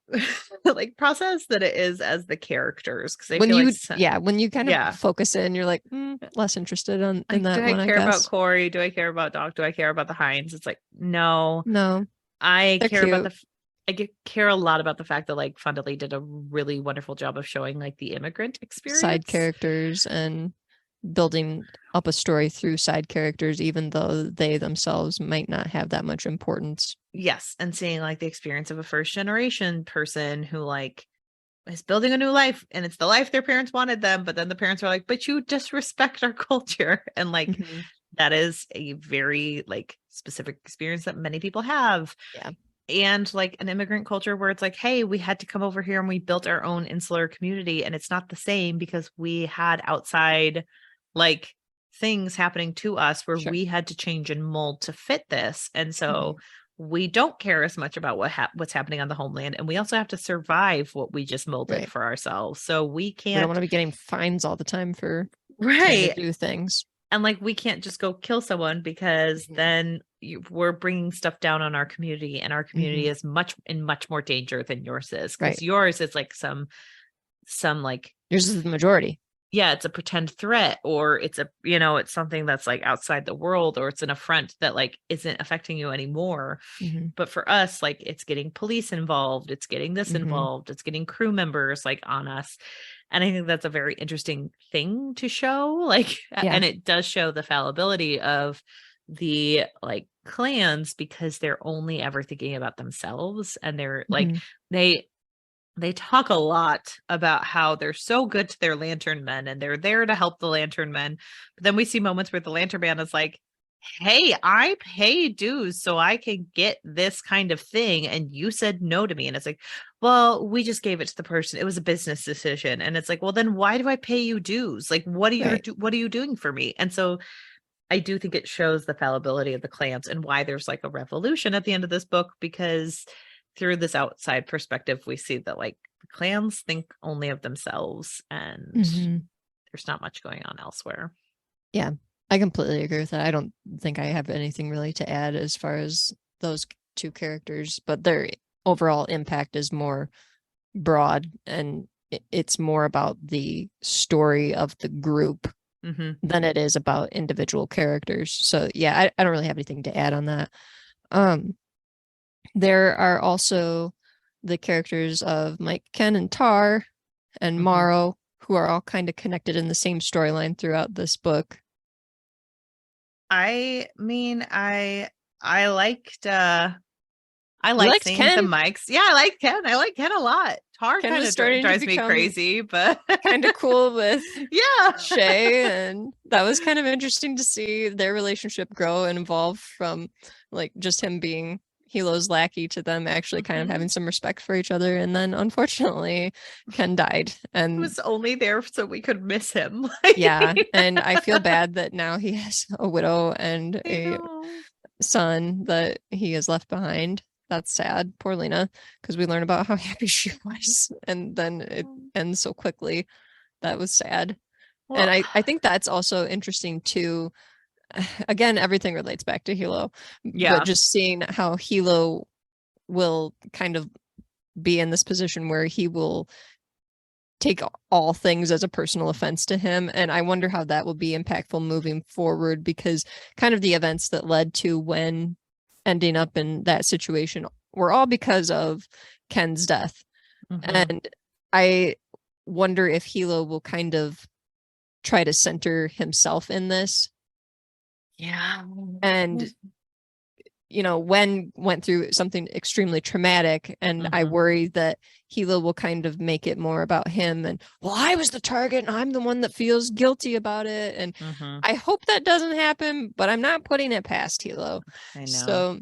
A: like process than it is as the characters, because
B: when you kind of focus in, you're like less interested in that.
A: Do I care about Corey? Do I care about Doc? Do I care about the Hines? It's like no. I care a lot about the fact that like Fonda Lee did a really wonderful job of showing like the immigrant experience,
B: side characters, and building up a story through side characters, even though they themselves might not have that much importance.
A: Yes. And seeing like the experience of a first generation person who like is building a new life, and it's the life their parents wanted them, but then the parents are like, but you disrespect our culture. And like that is a very like specific experience that many people have. And like an immigrant culture where it's like, hey, we had to come over here and we built our own insular community, and it's not the same because we had outside like things happening to us where we had to change and mold to fit this. And so we don't care as much about what's happening on the homeland, and we also have to survive what we just molded for ourselves. So we don't
B: want to be getting fines all the time for trying to do things.
A: And like, we can't just go kill someone, because then we're bringing stuff down on our community, and our community is in much more danger than yours is, because yours is like some like,
B: yours is the majority.
A: It's a pretend threat, or it's it's something that's like outside the world, or it's an affront that like isn't affecting you anymore. But for us, like, it's getting police involved, it's getting this involved, it's getting crew members like on us. And I think that's a very interesting thing to show, like, and it does show the fallibility of the like clans, because they're only ever thinking about themselves, and they're like, they talk a lot about how they're so good to their lantern men, and they're there to help the lantern men. But then we see moments where the lantern man is like, hey, I pay dues so I can get this kind of thing, and you said no to me. And it's like, well, we just gave it to the person. It was a business decision. And it's like, well, then why do I pay you dues? Like, what are you doing for me? And so I do think it shows the fallibility of the clans and why there's like a revolution at the end of this book, because through this outside perspective, we see that like the clans think only of themselves, and there's not much going on elsewhere.
B: Yeah, I completely agree with that. I don't think I have anything really to add as far as those two characters, but their overall impact is more broad, and it's more about the story of the group than it is about individual characters. So yeah, I don't really have anything to add on that. There are also the characters of Mike, Ken, and Tar, and Morrow, who are all kind of connected in the same storyline throughout this book.
A: I mean, I liked seeing
B: Ken?
A: the mics. Yeah, I like Ken. I like Ken a lot. Tar kind of drives me crazy, but
B: kind of cool with
A: Shay.
B: And that was kind of interesting to see their relationship grow and evolve from like just him being Hilo's lackey to them actually kind of having some respect for each other. And then unfortunately Ken died, and
A: he was only there so we could miss him.
B: Yeah, and I feel bad that now he has a widow and a son that he has left behind. That's sad. Poor Lena, because we learn about how happy she was, and then it ends so quickly. That was sad. Well, and I think that's also interesting too. Again, everything relates back to Hilo. Yeah. But just seeing how Hilo will kind of be in this position where he will take all things as a personal offense to him. And I wonder how that will be impactful moving forward, because kind of the events that led to Wen ending up in that situation were all because of Ken's death. And I wonder if Hilo will kind of try to center himself in this.
A: Yeah.
B: And you know, Wen went through something extremely traumatic, and I worry that Hilo will kind of make it more about him and, well, I was the target and I'm the one that feels guilty about it. And I hope that doesn't happen, but I'm not putting it past Hilo. I know. So,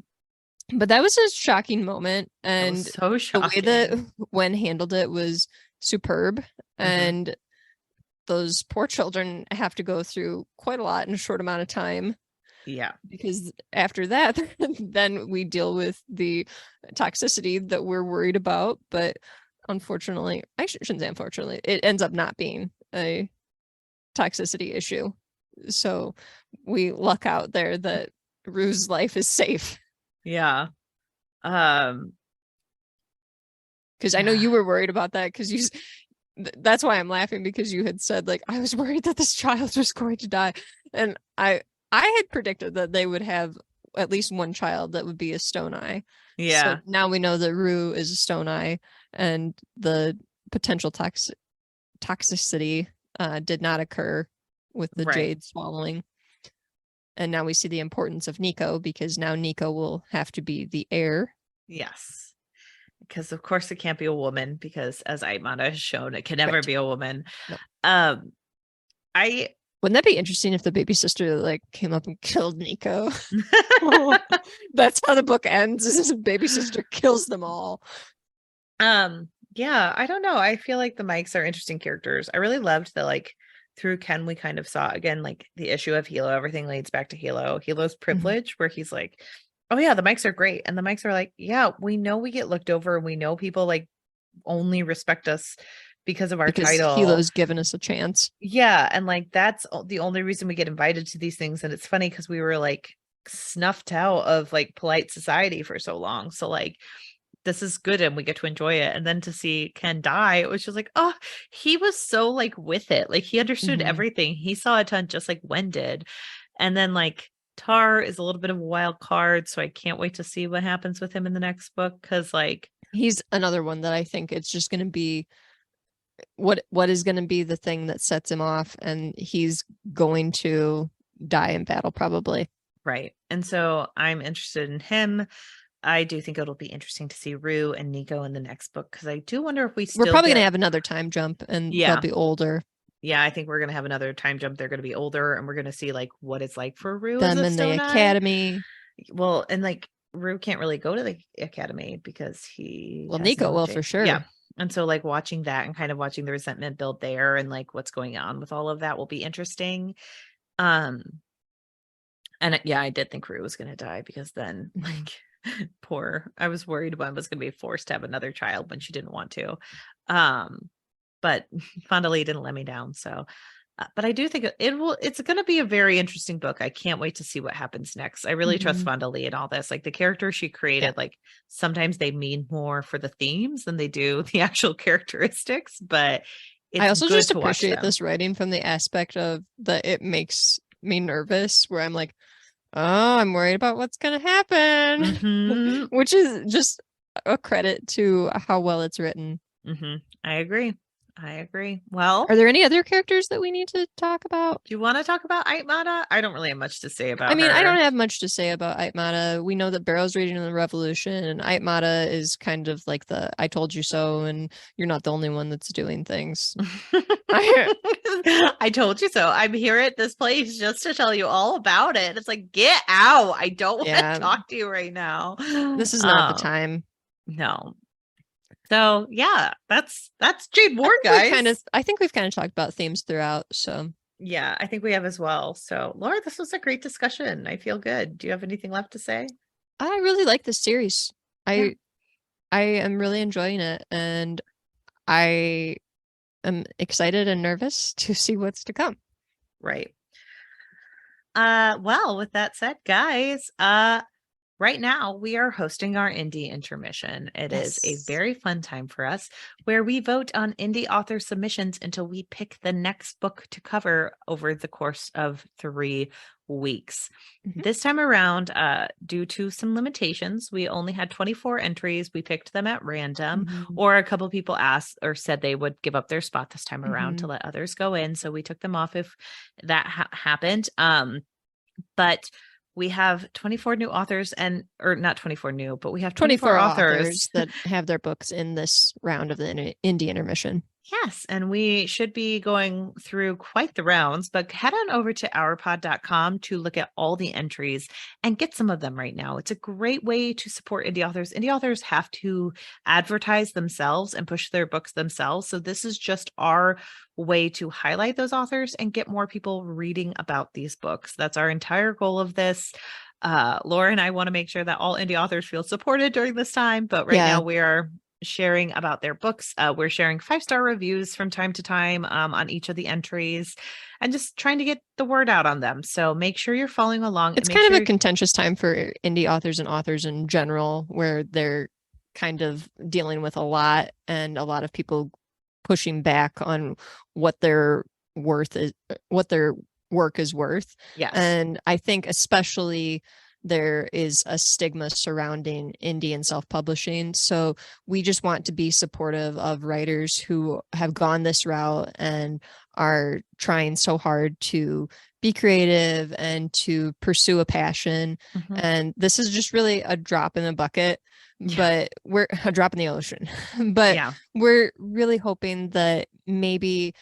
B: but that was a shocking moment, and so shocking. The way that Wen handled it was superb. And those poor children have to go through quite a lot in a short amount of time. Yeah, because after that, then we deal with the toxicity that we're worried about. But unfortunately, I shouldn't say unfortunately, it ends up not being a toxicity issue. So we luck out there that Rue's life is safe. Yeah. Because I know you were worried about that, because that's why I'm laughing, because you had said, like, I was worried that this child was going to die. And I had predicted that they would have at least one child that would be a stone eye. Yeah. So now we know that Rue is a stone eye, and the potential toxicity did not occur with the Jade swallowing. And now we see the importance of Nico, because now Nico will have to be the heir. Yes. Because of course it can't be a woman, because as Aimana has shown, it can never be a woman. No. Wouldn't that be interesting if the baby sister like came up and killed Nico? That's how the book ends, is the baby sister kills them all. Yeah, I don't know. I feel like the Mikes are interesting characters. I really loved that, like, through Ken, we kind of saw again, like, the issue of Hilo. Everything leads back to Hilo's privilege, where he's like, oh yeah, the Mikes are great. And the Mikes are like, yeah, we know we get looked over, and we know people like only respect us because of our title. Hilo's given us a chance. Yeah. And like, that's the only reason we get invited to these things. And it's funny because we were like snuffed out of like polite society for so long. So like, this is good and we get to enjoy it. And then to see Ken die, it was just like, oh, he was so like with it. Like he understood everything. He saw a ton just like Wen did. And then like Tar is a little bit of a wild card. So I can't wait to see what happens with him in the next book. Cause like, he's another one that I think it's just going to be what is going to be the thing that sets him off, and he's going to die in battle probably. Right. And so I'm interested in him. I do think it'll be interesting to see Rue and Nico in the next book, because I do wonder if we're probably going to have another time jump, and they'll be older.
A: Yeah, I think we're going to have another time jump. They're going to be older, and we're going to see like what it's like for Rue as
B: them
A: a
B: in
A: Stone
B: the
A: Eye.
B: academy.
A: Well, and like Rue can't really go to the academy because he
B: Nico will for sure.
A: Yeah. And so like watching that and kind of watching the resentment build there and like what's going on with all of that will be interesting. And yeah, I did think Rue was going to die because then like I was worried one was going to be forced to have another child when she didn't want to. But Fonda Lee didn't let me down. So, but I do think it's going to be a very interesting book. I can't wait to see what happens next. I really trust Fonda Lee and all this, like the characters she created, like sometimes they mean more for the themes than they do the actual characteristics, but
B: I also just appreciate this writing from the aspect of that it makes me nervous where I'm like, oh, I'm worried about what's going to happen, which is just a credit to how well it's written.
A: I agree. Well,
B: are there any other characters that we need to talk about?
A: Do you want to talk about Aitmata? I don't really have much to say about her.
B: I don't have much to say about Aitmata. We know that Barrow's raging in the revolution, and Aitmata is kind of like the I told you so, and you're not the only one that's doing things.
A: I told you so. I'm here at this place just to tell you all about it. It's like, get out. I don't want to talk to you right now.
B: This is not the time.
A: No. So yeah, that's Jade War, guys.
B: I think we've kind of talked about themes throughout. So
A: yeah, I think we have as well. So Laura, this was a great discussion. I feel good. Do you have anything left to say?
B: I really like this series. I am really enjoying it, and I am excited and nervous to see what's to come.
A: Right. Well, with that said, guys, right now, we are hosting our indie intermission. It is a very fun time for us where we vote on indie author submissions until we pick the next book to cover over the course of 3 weeks. This time around, due to some limitations, we only had 24 entries. We picked them at random, or a couple people asked or said they would give up their spot this time around to let others go in. So we took them off if that happened. But we have 24 new authors or not 24 new, but we have 24 authors
B: that have their books in this round of the indie intermission.
A: Yes. And we should be going through quite the rounds, but head on over to ourpod.com to look at all the entries and get some of them right now. It's a great way to support indie authors. Indie authors have to advertise themselves and push their books themselves. So this is just our way to highlight those authors and get more people reading about these books. That's our entire goal of this. Laura and I want to make sure that all indie authors feel supported during this time, but right now we are sharing about their books. We're sharing 5-star reviews from time to time on each of the entries and just trying to get the word out on them. So make sure you're following along.
B: It's kind of a contentious time for indie authors and authors in general, where they're kind of dealing with a lot and a lot of people pushing back on what their worth is, what their work is worth.
A: Yes.
B: And I think especially there is a stigma surrounding indie and self-publishing. So we just want to be supportive of writers who have gone this route and are trying so hard to be creative and to pursue a passion. And this is just really a drop in the bucket, but we're a drop in the ocean. But we're really hoping that maybe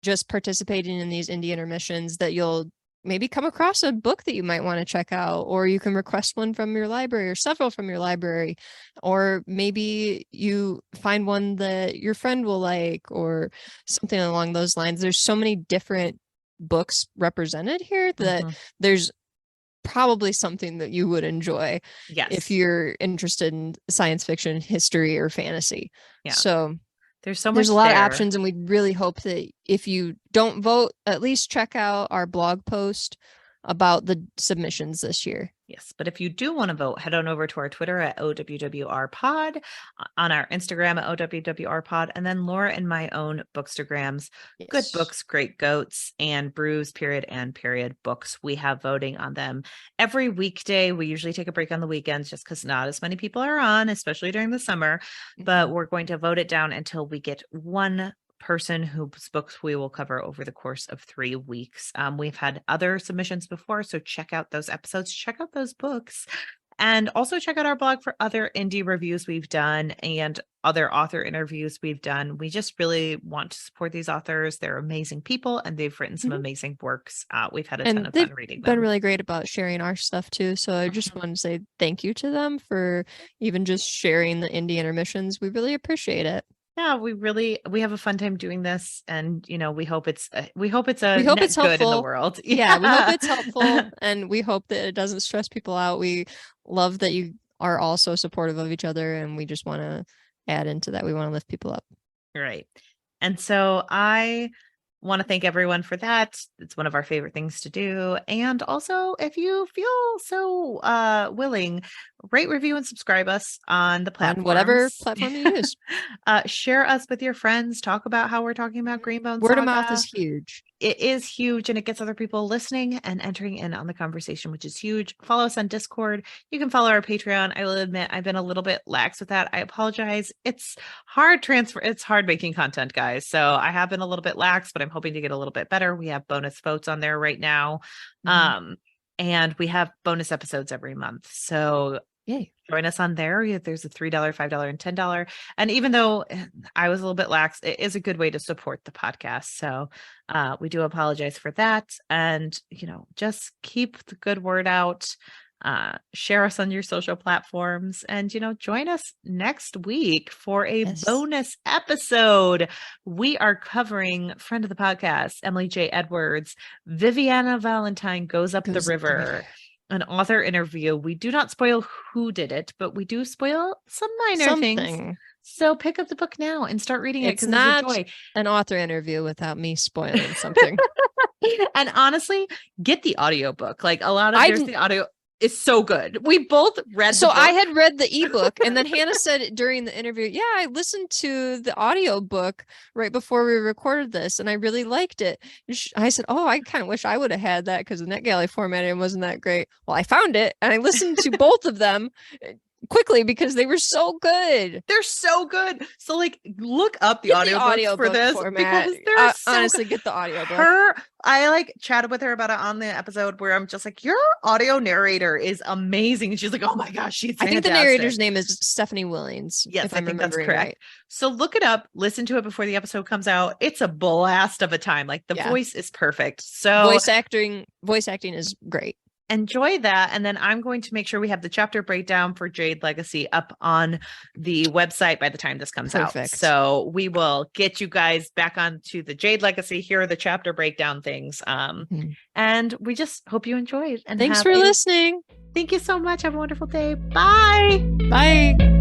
B: just participating in these indie intermissions that you'll maybe come across a book that you might want to check out, or you can request one from your library or several from your library, or maybe you find one that your friend will like or something along those lines. There's so many different books represented here that there's probably something that you would enjoy if you're interested in science fiction, history, or fantasy. So
A: there's a
B: lot of options, and we really hope that if you don't vote, at least check out our blog post about the submissions this year.
A: Yes, but if you do want to vote, head on over to our Twitter at OWWRpod, on our Instagram at OWWRpod, and then Laura and my own Bookstagrams, Good Books, Great Goats, and Brews, and books. We have voting on them every weekday. We usually take a break on the weekends just because not as many people are on, especially during the summer, but we're going to vote it down until we get one person whose books we will cover over the course of 3 weeks. We've had other submissions before, so check out those episodes, check out those books, And also check out our blog for other indie reviews we've done and other author interviews we've done. We just really want to support these authors. They're amazing people and they've written some amazing works. We've had a ton of fun reading them.
B: They've been really great about sharing our stuff too. So I just want to say thank you to them for even just sharing the indie intermissions. We really appreciate it.
A: Yeah, we have a fun time doing this, and we hope it's helpful good in the world.
B: Yeah, we hope it's helpful, and we hope that it doesn't stress people out. We love that you are all so supportive of each other, and we just want to add into that. We want to lift people up.
A: Right. And so I want to thank everyone for that. It's one of our favorite things to do. And also, if you feel so willing, rate, review, and subscribe us on the platform.
B: Whatever platform you use.
A: Share us with your friends. Talk about how we're talking about Greenbone
B: Word
A: Saga.
B: of mouth is huge.
A: It is huge, and it gets other people listening and entering in on the conversation, which is huge. Follow us on Discord. You can follow our Patreon. I will admit I've been a little bit lax with that. I apologize. It's hard making content, guys. So I have been a little bit lax, but I'm hoping to get a little bit better. We have bonus votes on there right now. And we have bonus episodes every month. So
B: yay.
A: Join us on there. There's a $3, $5, and $10. And even though I was a little bit lax, it is a good way to support the podcast. So we do apologize for that. And, just keep the good word out. Share us on your social platforms, and join us next week for a bonus episode. We are covering friend of the podcast, Emily J. Edwards. Viviana Valentine goes up the river. An author interview. We do not spoil who did it, but we do spoil some minor things. So pick up the book now and start reading it.
B: It's not an author interview without me spoiling something.
A: And honestly, get the audiobook. Like there's the audio. Is so good. We both read the book.
B: I had read the ebook, and then Hannah said during the interview, yeah, I listened to the audiobook right before we recorded this, and I really liked it. I said, oh, I kind of wish I would have had that because the NetGalley formatting wasn't that great. Well, I found it, and I listened to both of them quickly because they were so good.
A: They're so good. So look up the audio for this
B: format.
A: Because they're so
B: honestly
A: good.
B: Get the audiobook.
A: I chatted with her about it on the episode where I'm just like, your audio narrator is amazing. And she's like, oh my gosh, she's fantastic.
B: I think the narrator's name is Stephanie Willings.
A: Yes, I think that's correct. Right. So look it up, listen to it before the episode comes out. It's a blast of a time. The voice is perfect. So
B: voice acting is great.
A: Enjoy that. And then I'm going to make sure we have the chapter breakdown for Jade Legacy up on the website by the time this comes out. So we will get you guys back onto the Jade Legacy. Here are the chapter breakdown things. And we just hope you enjoyed. And
B: thanks for listening.
A: Thank you so much. Have a wonderful day. Bye.
B: Bye.